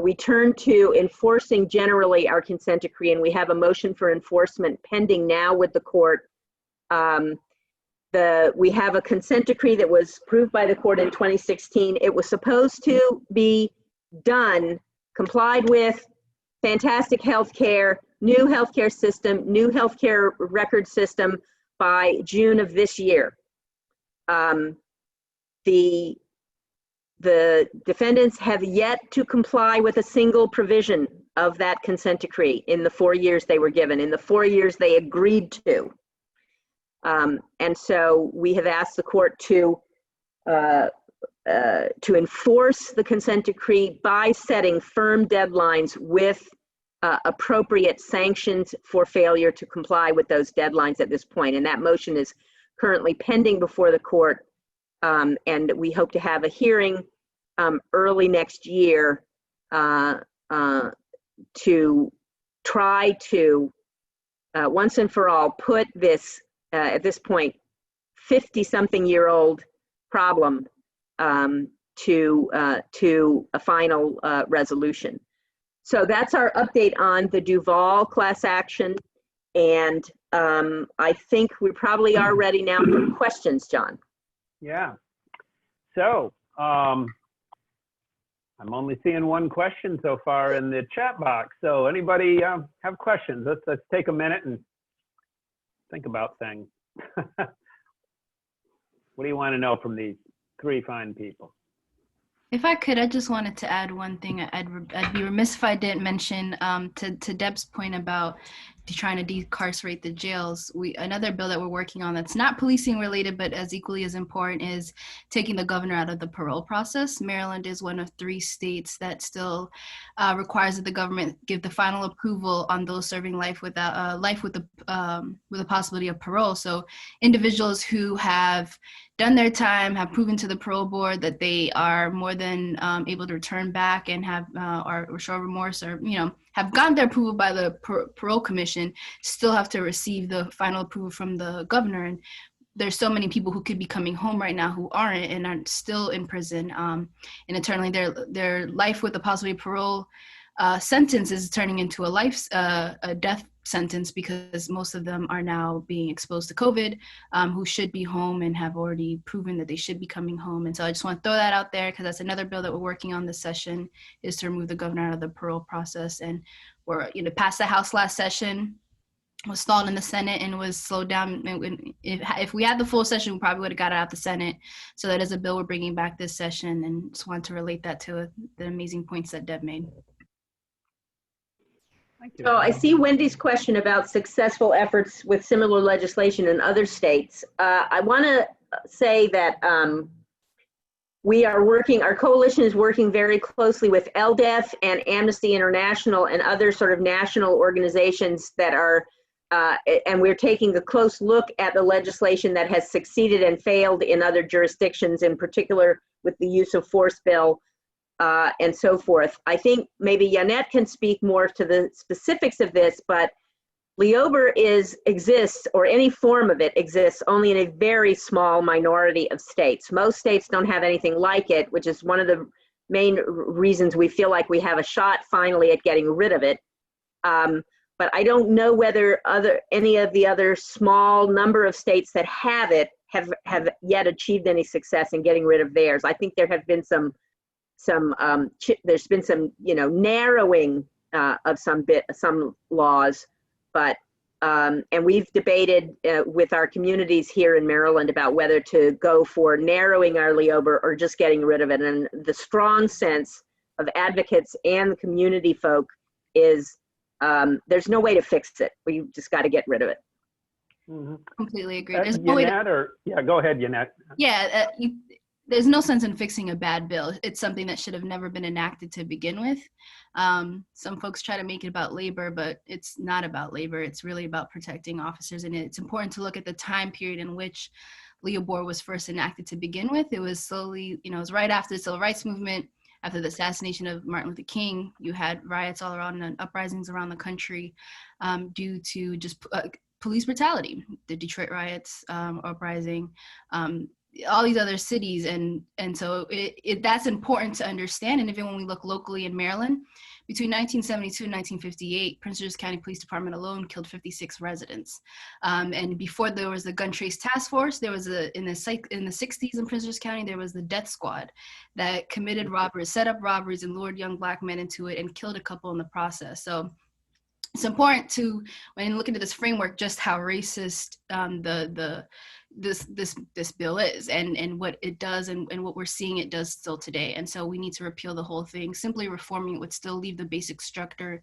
we turned to enforcing generally our consent decree, and we have a motion for enforcement pending now with the court. We have a consent decree that was approved by the court in 2016. It was supposed to be done, complied with, fantastic healthcare, new healthcare system, new healthcare record system by June of this year. The defendants have yet to comply with a single provision of that consent decree in the 4 years they were given, in the 4 years they agreed to. And so we have asked the court to enforce the consent decree by setting firm deadlines with appropriate sanctions for failure to comply with those deadlines at this point. And that motion is currently pending before the court. And we hope to have a hearing early next year to try to once and for all put this, at this point, 50-something-year-old problem to a final resolution. So that's our update on the Duval class action. And I think we probably are ready now for questions, John. Yeah. So I'm only seeing one question so far in the chat box. So anybody have questions? Let's take a minute and think about things. What do you want to know from these three fine people? If I could, I just wanted to add one thing. I'd be remiss if I didn't mention to Deb's point about trying to decarcerate the jails. Another bill that we're working on that's not policing related, but as equally as important, is taking the governor out of the parole process. Maryland is one of 3 states that still requires that the government give the final approval on those serving life without life with the possibility of parole. So individuals who have done their time, have proven to the parole board that they are more than able to return back and have or show remorse, or have gotten their approval by the parole commission, still have to receive the final approval from the governor. And there's so many people who could be coming home right now who aren't and are still in prison, and eternally their life with the possibility of parole sentence is turning into a death sentence, because most of them are now being exposed to COVID, who should be home and have already proven that they should be coming home. And so I just want to throw that out there, because that's another bill that we're working on this session, is to remove the governor out of the parole process. And we're passed the House last session, was stalled in the Senate, and was slowed down. If we had the full session, we probably would have got it out the Senate. So that is a bill we're bringing back this session, and just wanted to relate that to the amazing points that Deb made. So I see Wendy's question about successful efforts with similar legislation in other states. I want to say that our coalition is working very closely with LDEF and Amnesty International and other sort of national organizations that are, and we're taking a close look at the legislation that has succeeded and failed in other jurisdictions, in particular with the use of force bill. And so forth. I think maybe Yannette can speak more to the specifics of this, but LEOBR exists, or any form of it exists, only in a very small minority of states. Most states don't have anything like it, which is one of the main reasons we feel like we have a shot finally at getting rid of it. But I don't know whether any of the other small number of states that have it have yet achieved any success in getting rid of theirs. I think there have been there's been some narrowing of some laws, but and we've debated with our communities here in Maryland about whether to go for narrowing our LEOBR or just getting rid of it. And the strong sense of advocates and community folk is there's no way to fix it. We just got to get rid of it. Mm-hmm. Completely agree. There's no way to, yeah, go ahead, Yannette. Yeah, there's no sense in fixing a bad bill. It's something that should have never been enacted to begin with. Some folks try to make it about labor, but it's not about labor. It's really about protecting officers. And it's important to look at the time period in which LEOBR was first enacted to begin with. It was slowly, it was right after the civil rights movement, after the assassination of Martin Luther King. You had riots all around and uprisings around the country due to just police brutality. The Detroit riots, uprising, all these other cities, and so that's important to understand. And even when we look locally in Maryland, between 1972 and 1958, Prince George's County Police Department alone killed 56 residents. And before there was the Gun Trace Task Force, there was in the 60s in Prince George's County, there was the Death Squad that committed robberies, set up robberies, and lured young Black men into it and killed a couple in the process. So it's important to, when you look into this framework, just how racist this bill is and what it does and what we're seeing it does still today. And so we need to repeal the whole thing. Simply reforming it would still leave the basic structure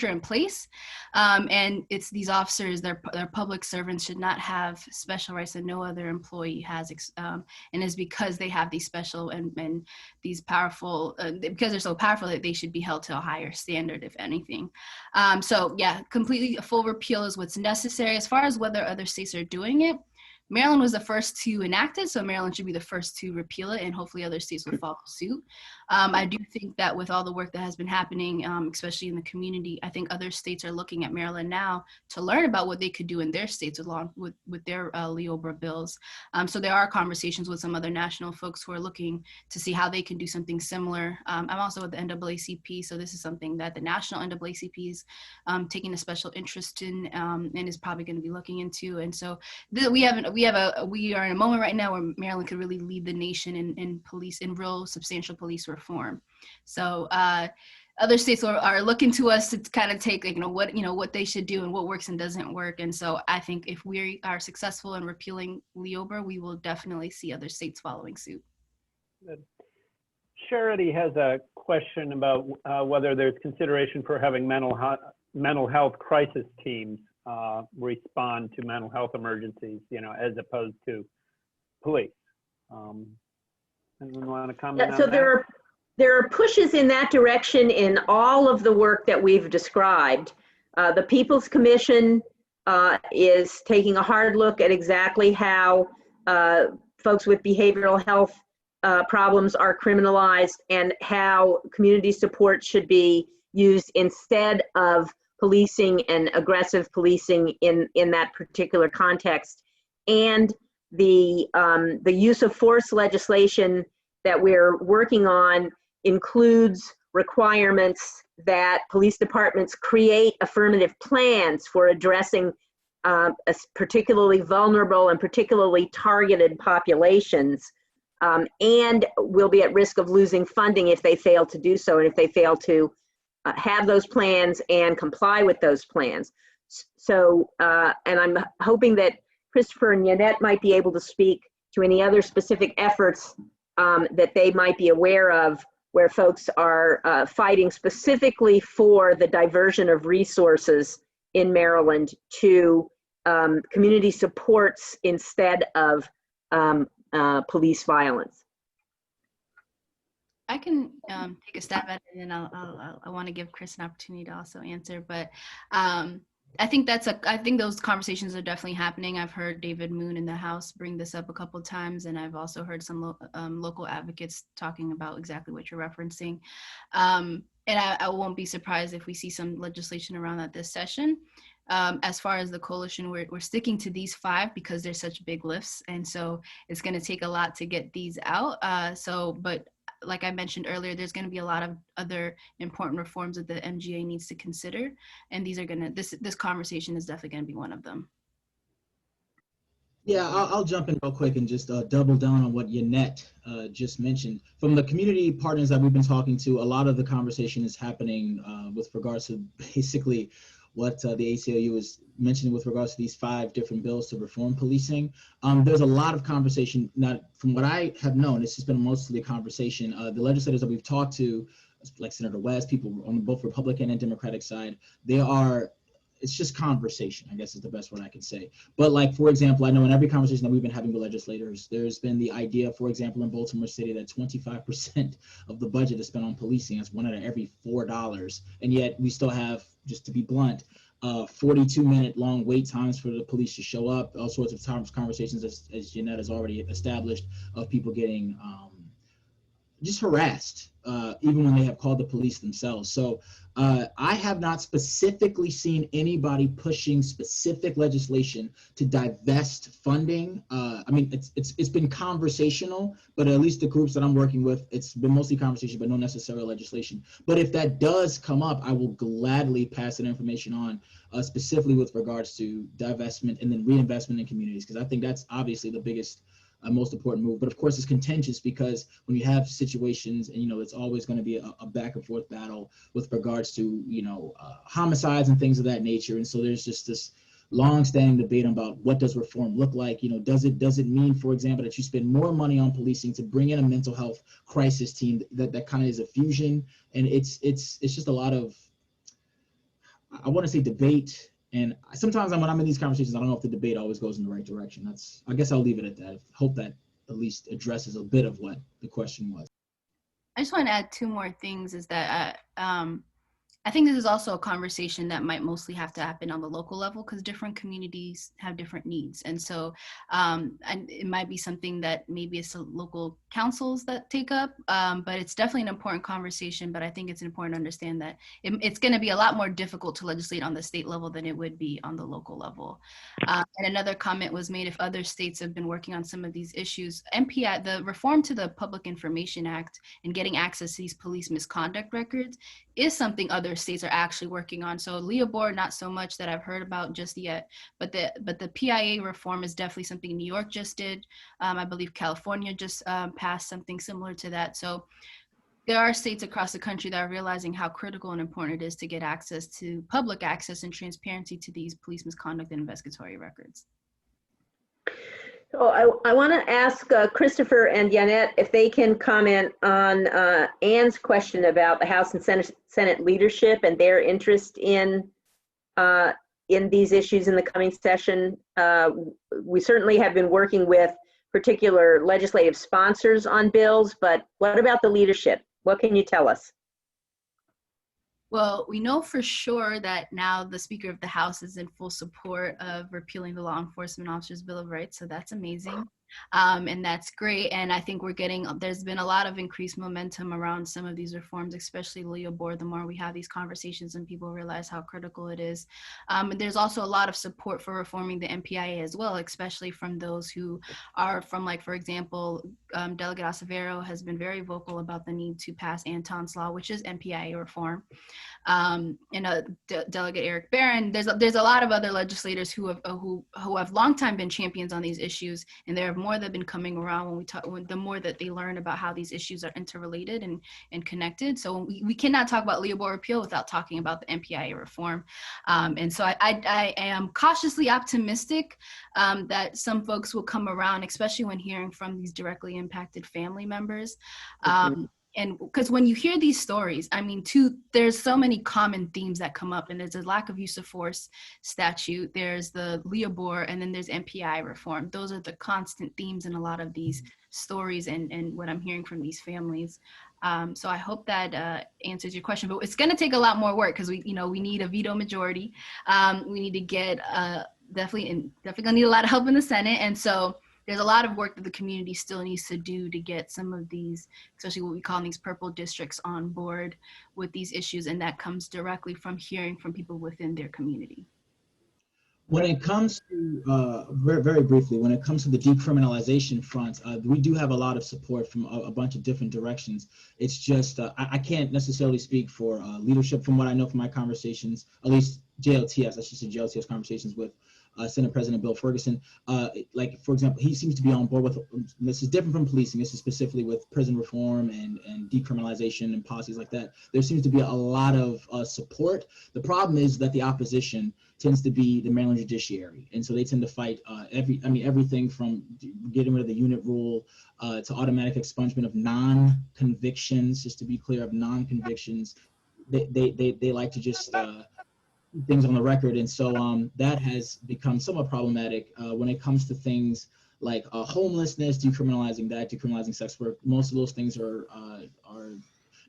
in place. And it's these officers, they're public servants, should not have special rights that no other employee has. And it's because they have these special and these powerful, because they're so powerful, that they should be held to a higher standard, if anything. So yeah, completely a full repeal is what's necessary. As far as whether other states are doing it, Maryland was the first to enact it, so Maryland should be the first to repeal it, and hopefully other states will follow suit. I do think that with all the work that has been happening, especially in the community, I think other states are looking at Maryland now to learn about what they could do in their states along with their LEOBR bills. So there are conversations with some other national folks who are looking to see how they can do something similar. I'm also with the NAACP, so this is something that the national NAACP is taking a special interest in and is probably going to be looking into. And so we are in a moment right now where Maryland could really lead the nation in real substantial police reform. So other states are looking to us to kind of take what they should do and what works and doesn't work. And so I think if we are successful in repealing LEOBR, we will definitely see other states following suit. Good. Charity has a question about whether there's consideration for having mental mental health crisis teams respond to mental health emergencies, as opposed to police. Anyone want to comment on So that? there are pushes in that direction in all of the work that we've described. The People's Commission is taking a hard look at exactly how folks with behavioral health problems are criminalized and how community support should be used instead of policing and aggressive policing in that particular context. And the use of force legislation that we're working on includes requirements that police departments create affirmative plans for addressing particularly vulnerable and particularly targeted populations, and will be at risk of losing funding if they fail to do so, and if they fail to have those plans and comply with those plans. So, and I'm hoping that Christopher and Yannette might be able to speak to any other specific efforts that they might be aware of where folks are fighting specifically for the diversion of resources in Maryland to community supports instead of police violence. I can take a stab at it, and I want to give Chris an opportunity to also answer. But I think those conversations are definitely happening. I've heard David Moon in the House bring this up a couple of times, and I've also heard some local advocates talking about exactly what you're referencing. And I won't be surprised if we see some legislation around that this session. As far as the coalition, we're sticking to these 5 because they're such big lifts, and so it's going to take a lot to get these out. But like I mentioned earlier, there's going to be a lot of other important reforms that the MGA needs to consider, and these are going to, this conversation is definitely going to be one of them. Yeah, I'll jump in real quick and just double down on what Yannette just mentioned. From the community partners that we've been talking to, a lot of the conversation is happening with regards to basically what the ACLU is mentioning with regards to these 5 different bills to reform policing. There's a lot of conversation, not from what I have known, it's just been mostly a conversation. The legislators that we've talked to, like Senator West, people on both Republican and Democratic side, it's just conversation, I guess is the best word I can say. But like, for example, I know in every conversation that we've been having with legislators, there's been the idea, for example, in Baltimore City that 25% of the budget is spent on policing. That's 1 out of every $4. And yet we still have, just to be blunt, 42-minute long wait times for the police to show up, all sorts of conversations, as Yannette has already established, of people getting just harassed, even when they have called the police themselves. So I have not specifically seen anybody pushing specific legislation to divest funding. I mean, it's been conversational, but at least the groups that I'm working with, it's been mostly conversation, but no necessary legislation. But if that does come up, I will gladly pass that information on, specifically with regards to divestment and then reinvestment in communities, because I think that's obviously the biggest most important move. But of course, it's contentious because when you have situations, and it's always going to be a back and forth battle with regards to homicides and things of that nature. And so there's just this long-standing debate about what does reform look like. Does it mean, for example, that you spend more money on policing to bring in a mental health crisis team that kind of is a fusion? And it's just a lot of, I want to say, debate. And sometimes when I'm in these conversations, I don't know if the debate always goes in the right direction. I guess I'll leave it at that. Hope that at least addresses a bit of what the question was. I just want to add 2 more things, is that I think this is also a conversation that might mostly have to happen on the local level, because different communities have different needs. And so and it might be something that maybe it's the local councils that take up, but it's definitely an important conversation. But I think it's important to understand that it's going to be a lot more difficult to legislate on the state level than it would be on the local level. And another comment was made, if other states have been working on some of these issues, MPI, the reform to the Public Information Act and getting access to these police misconduct records is something other states are actually working on. So Leopold, not so much that I've heard about just yet, but the PIA reform is definitely something New York just did. I believe California just passed something similar to that. So there are states across the country that are realizing how critical and important it is to get access to public access and transparency to these police misconduct and investigatory records. So I want to ask Christopher and Yannette if they can comment on Ann's question about the House and Senate leadership and their interest in in these issues in the coming session? We certainly have been working with particular legislative sponsors on bills, but what about the leadership? What can you tell us? Well, we know for sure that now the Speaker of the House is in full support of repealing the Law Enforcement Officers' Bill of Rights, so that's amazing. And that's great. And I think there's been a lot of increased momentum around some of these reforms, especially Leo Board, the more we have these conversations and people realize how critical it is. And there's also a lot of support for reforming the MPIA as well, especially from those who are from, like, for example, Delegate Acevero has been very vocal about the need to pass Anton's Law, which is MPIA reform. Delegate Eric Barron. There's a lot of other legislators who have long time been champions on these issues, and there have more that have been coming around the more that they learn about how these issues are interrelated and connected. So we cannot talk about Leo Board repeal without talking about the MPIA reform. And so I am cautiously optimistic that some folks will come around, especially when hearing from these directly impacted family members. And because when you hear these stories, I mean, there's so many common themes that come up, and there's a lack of use of force statute, there's the Leo Board, and then there's MPI reform. Those are the constant themes in a lot of these stories and what I'm hearing from these families. So I hope that answers your question, but it's going to take a lot more work because we need a veto majority. We need to get definitely gonna need a lot of help in the Senate, and so there's a lot of work that the community still needs to do to get some of these, especially what we call these purple districts, on board with these issues, and that comes directly from hearing from people within their community. When it comes to, very, very briefly, when it comes to the decriminalization front, we do have a lot of support from a bunch of different directions. It's just, I can't necessarily speak for leadership from what I know from my conversations, at least JLTS, I should say JLTS conversations with Senate President Bill Ferguson. Like, for example, he seems to be on board with, this is different from policing, this is specifically with prison reform and decriminalization and policies like that. There seems to be a lot of support. The problem is that the opposition tends to be the Maryland judiciary. And so they tend to fight everything from getting rid of the unit rule to automatic expungement of non-convictions, just to be clear, of non-convictions. They like to just things on the record, and so that has become somewhat problematic when it comes to things like homelessness, decriminalizing sex work. Most of those things are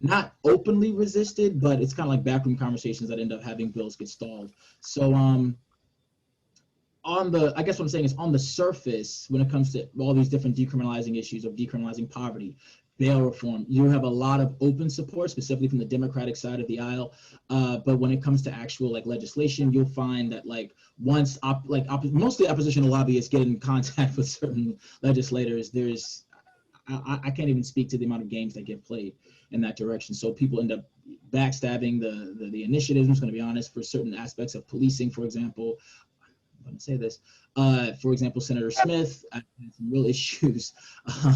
not openly resisted, but it's kind of like backroom conversations that end up having bills get stalled. So I guess what I'm saying is, on the surface, when it comes to all these different decriminalizing issues of decriminalizing poverty, bail reform, you have a lot of open support, specifically from the Democratic side of the aisle. But when it comes to actual legislation, you'll find that mostly oppositional lobbyists get in contact with certain legislators. I can't even speak to the amount of games that get played in that direction. So people end up backstabbing the initiatives. I'm just going to be honest, for certain aspects of policing, for example. I'm going to say this. For example, Senator Smith had some real issues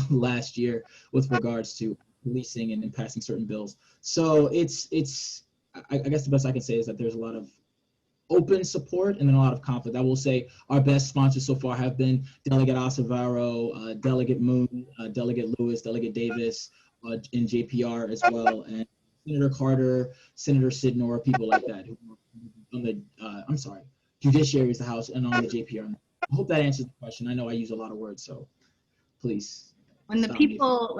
last year with regards to policing and passing certain bills. So I guess the best I can say is that there's a lot of open support and then a lot of conflict. I will say our best sponsors so far have been Delegate Acevero, Delegate Moon, Delegate Lewis, Delegate Davis, in JPR as well, and Senator Carter, Senator Sidnor, people like that who are on the Judiciary is the House and on the JPR. I hope that answers the question. I know I use a lot of words, so please. When the people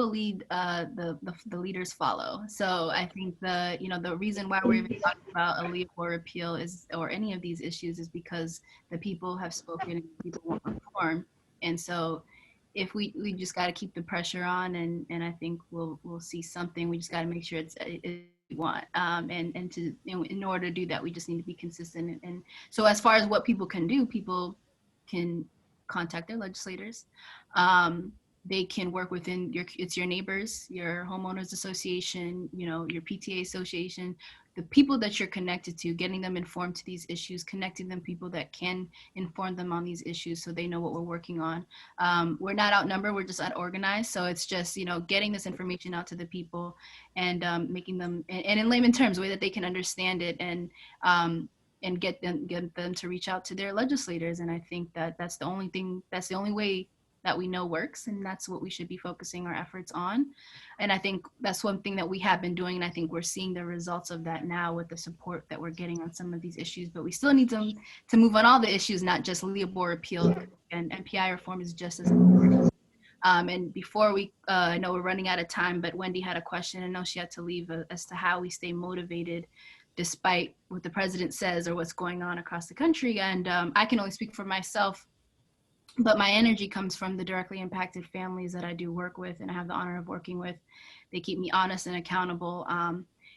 lead, the leaders follow. So I think the reason why we're even talking about a Leo Board repeal or any of these issues is because the people have spoken and people want reform. And so if we just got to keep the pressure on, and I think we'll see something. We just got to make sure it's we want, and in order to do that, we just need to be consistent. And so as far as what people can do, people can contact their legislators. They can work within your neighbors, your homeowners association, your PTA association, the people that you're connected to, getting them informed to these issues, connecting them people that can inform them on these issues so they know what we're working on. We're not outnumbered, we're just unorganized. So it's just, getting this information out to the people and making them, and in layman terms, a way that they can understand it and get them to reach out to their legislators. And I think that's the only way that we know works, and that's what we should be focusing our efforts on. And I think that's one thing that we have been doing, and I think we're seeing the results of that now with the support that we're getting on some of these issues. But we still need to move on all the issues, not just Leopold repeal, and MPI reform is just as important. And before we, I know we're running out of time, but Wendy had a question. I know she had to leave, as to how we stay motivated despite what the president says or what's going on across the country. And I can only speak for myself, but my energy comes from the directly impacted families that I do work with and I have the honor of working with. They keep me honest and accountable.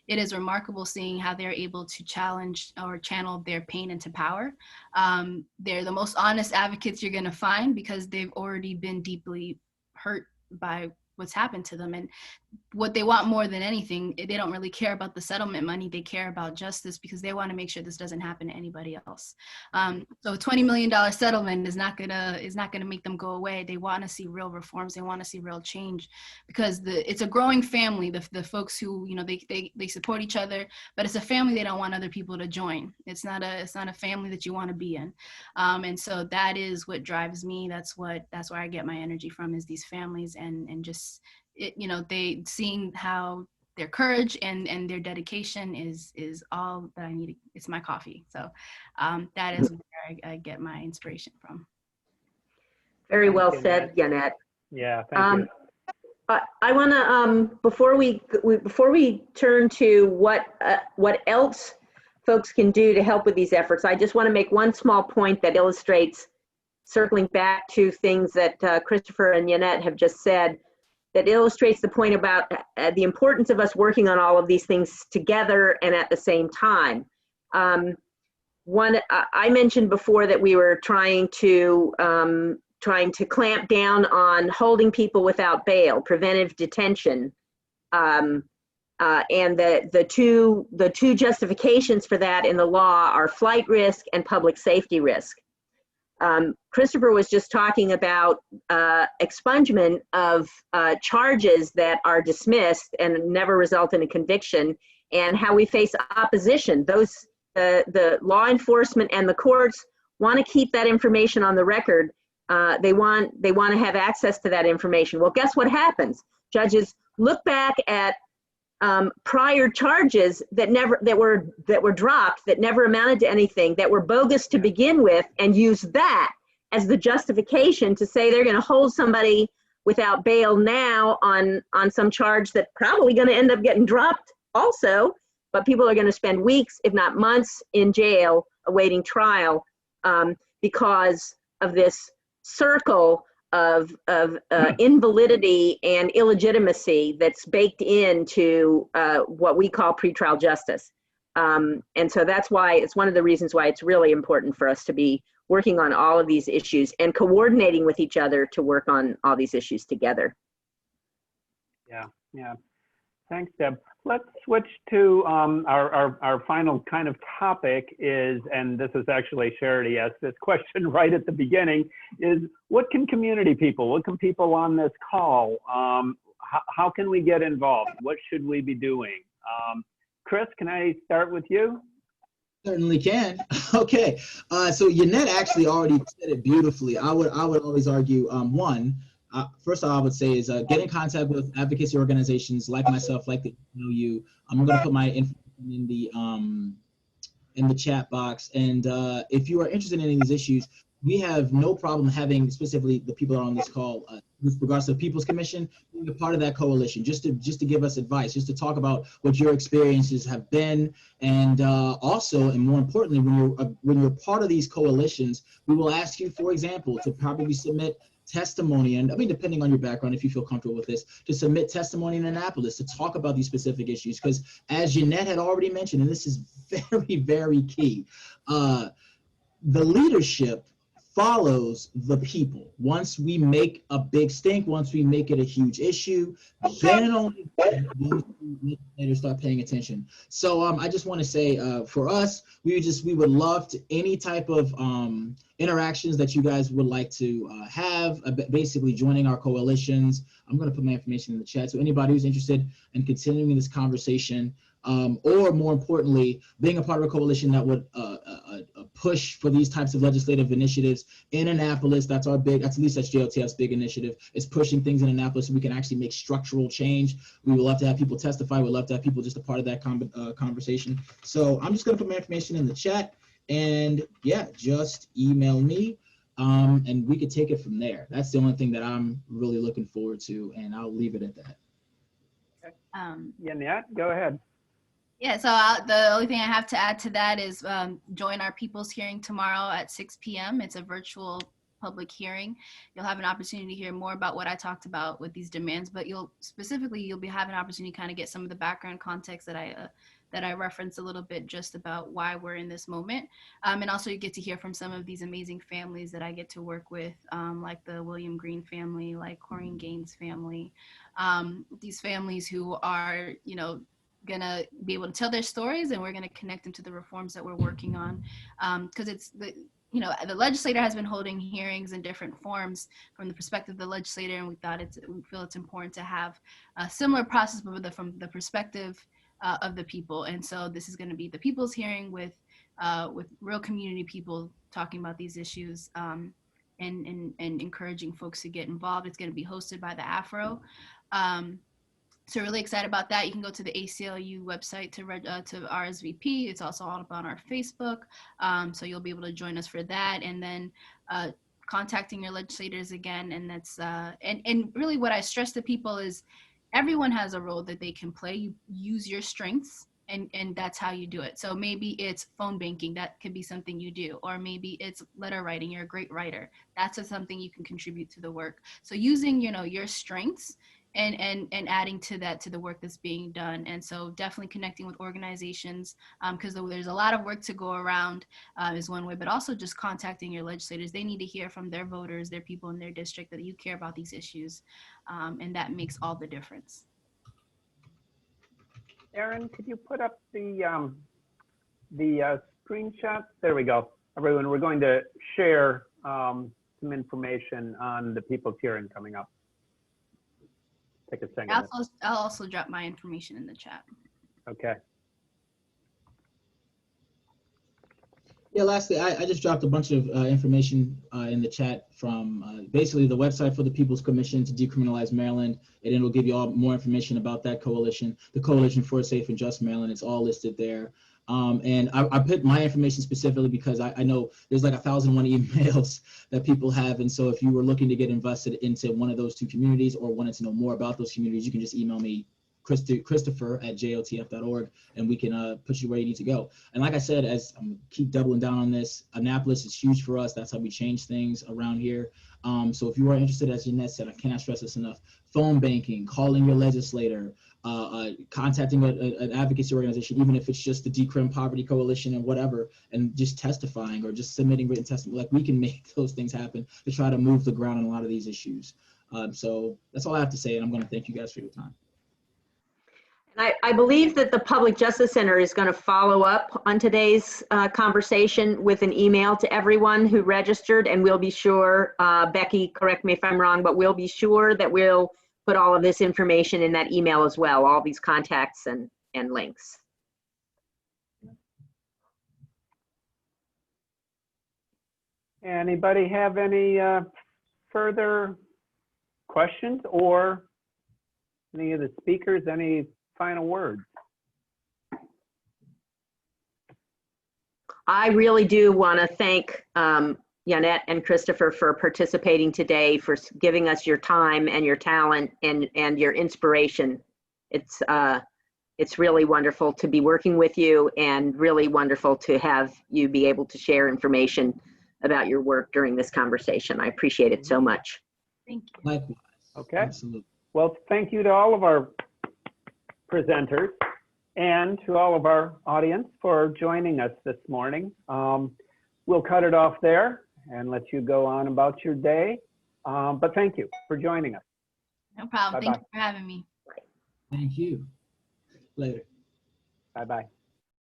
It is remarkable seeing how they're able to challenge or channel their pain into power. They're the most honest advocates you're gonna find because they've already been deeply hurt by what's happened to them. And what they want more than anything, they don't really care about the settlement money. They care about justice because they want to make sure this doesn't happen to anybody else. So a $20 million settlement is not gonna make them go away. They want to see real reforms. They want to see real change because it's a growing family. The folks who, you know, they support each other, but it's a family they don't want other people to join. It's not a family that you want to be in. And so that is what drives me. That's where I get my energy from, is these families and just, you know, they seeing how their courage and their dedication is all that I need. It's my coffee. So that is where I get my inspiration from. Very well said, Yannette. Yeah, thank you. I want to before we turn to what else folks can do to help with these efforts, I just want to make one small point that illustrates, circling back to things that Christopher and Yannette have just said, that illustrates the point about the importance of us working on all of these things together and at the same time. I mentioned before that we were trying to clamp down on holding people without bail, preventive detention, and the two justifications for that in the law are flight risk and public safety risk. Christopher was just talking about expungement of charges that are dismissed and never result in a conviction, and how we face opposition. The law enforcement and the courts want to keep that information on the record. They want to have access to that information. Well, guess what happens? Judges look back at prior charges that were dropped, that never amounted to anything, that were bogus to begin with, and use that as the justification to say they're going to hold somebody without bail now on some charge that's probably going to end up getting dropped also, but people are going to spend weeks, if not months, in jail awaiting trial because of this circle of invalidity and illegitimacy that's baked into what we call pretrial justice. And so that's why, it's one of the reasons why it's really important for us to be working on all of these issues and coordinating with each other to work on all these issues together. Yeah. Thanks, Deb. Let's switch to our final kind of topic is, and this is actually Charity asked this question right at the beginning, is what can people on this call, how can we get involved? What should we be doing? Chris, can I start with you? Certainly can. Okay. So Yannette actually already said it beautifully. I would always argue, first all I would say is get in contact with advocacy organizations like myself, like the know you. I'm going to put my information in the chat box. And if you are interested in any of these issues, we have no problem having specifically the people that are on this call with regards to the People's Commission, being a part of that coalition, just to give us advice, just to talk about what your experiences have been, and also, and more importantly, when you're part of these coalitions, we will ask you, for example, to probably submit testimony, and I mean, depending on your background, if you feel comfortable with this, to submit testimony in Annapolis to talk about these specific issues, because as Yannette had already mentioned, and this is very, very key, the leadership follows the people. Once we make a big stink, once we make it a huge issue, then only legislators start paying attention. So I just want to say, for us, we would love to any type of interactions that you guys would like to have, basically joining our coalitions. I'm going to put my information in the chat. So anybody who's interested in continuing this conversation, or more importantly, being a part of a coalition that would a push for these types of legislative initiatives in Annapolis. That's at least that's JOTF's big initiative, is pushing things in Annapolis so we can actually make structural change. We would love to have people testify. We'd love to have people just a part of that conversation. So I'm just going to put my information in the chat, and yeah, just email me, and we could take it from there. That's the only thing that I'm really looking forward to, and I'll leave it at that. Yanette, go ahead. Yeah, so the only thing I have to add to that is join our People's Hearing tomorrow at 6 p.m. It's a virtual public hearing. You'll have an opportunity to hear more about what I talked about with these demands, but you'll be having an opportunity to kind of get some of the background context that I referenced a little bit, just about why we're in this moment. And also you get to hear from some of these amazing families that I get to work with, like the William Green family, like Corrine Gaines family, these families who are, gonna be able to tell their stories, and we're gonna connect them to the reforms that we're working on, because it's the legislator has been holding hearings in different forms from the perspective of the legislator, and we feel it's important to have a similar process, but from the perspective of the people. And so this is going to be the People's Hearing with real community people talking about these issues, and encouraging folks to get involved. It's going to be hosted by the Afro. So really excited about that. You can go to the ACLU website to RSVP. It's also all up on our Facebook. So you'll be able to join us for that. And then contacting your legislators again. And that's and really what I stress to people is everyone has a role that they can play. You use your strengths, and that's how you do it. So maybe it's phone banking. That could be something you do. Or maybe it's letter writing. You're a great writer. That's something you can contribute to the work. So using, your strengths and adding to that, to the work that's being done. And so definitely connecting with organizations, because there's a lot of work to go around, is one way, but also just contacting your legislators. They need to hear from their voters, their people in their district, that you care about these issues, and that makes all the difference. Aaron, could you put up the screenshot? There we go. Everyone, we're going to share some information on the People's Hearing coming up. Take a second. I'll also drop my information in the chat. Okay. Yeah, lastly, I just dropped a bunch of information in the chat from basically the website for the People's Commission to Decriminalize Maryland, and it'll give you all more information about that coalition, the Coalition for a Safe and Just Maryland. It's all listed there. And I put my information specifically because I know there's like 1,001 emails that people have. And so if you were looking to get invested into one of those two communities or wanted to know more about those communities, you can just email me, Christopher@jotf.org, and we can put you where you need to go. And like I said, as I'm keep doubling down on this, Annapolis is huge for us. That's how we change things around here. So if you are interested, as Jeanette said, I cannot stress this enough, phone banking, calling your legislator, contacting an advocacy organization, even if it's just the Decrim Poverty Coalition and whatever, and just testifying or just submitting written testimony. Like, we can make those things happen to try to move the ground on a lot of these issues. So that's all I have to say, and I'm going to thank you guys for your time. And I believe that the Public Justice Center is going to follow up on today's conversation with an email to everyone who registered, and we'll be sure, Becky, correct me if I'm wrong, but we'll be sure that we'll put all of this information in that email as well, all these contacts and links. Anybody have any further questions, or any of the speakers, any final words? I really do want to thank Yanette and Christopher for participating today, for giving us your time and your talent and your inspiration. It's really wonderful to be working with you, and really wonderful to have you be able to share information about your work during this conversation. I appreciate it so much. Thank you. Likewise. Okay. Absolutely. Well, thank you to all of our presenters and to all of our audience for joining us this morning. We'll cut it off there and let you go on about your day. But thank you for joining us. No problem. Bye-bye. Thank you for having me. Thank you. Later. Bye-bye.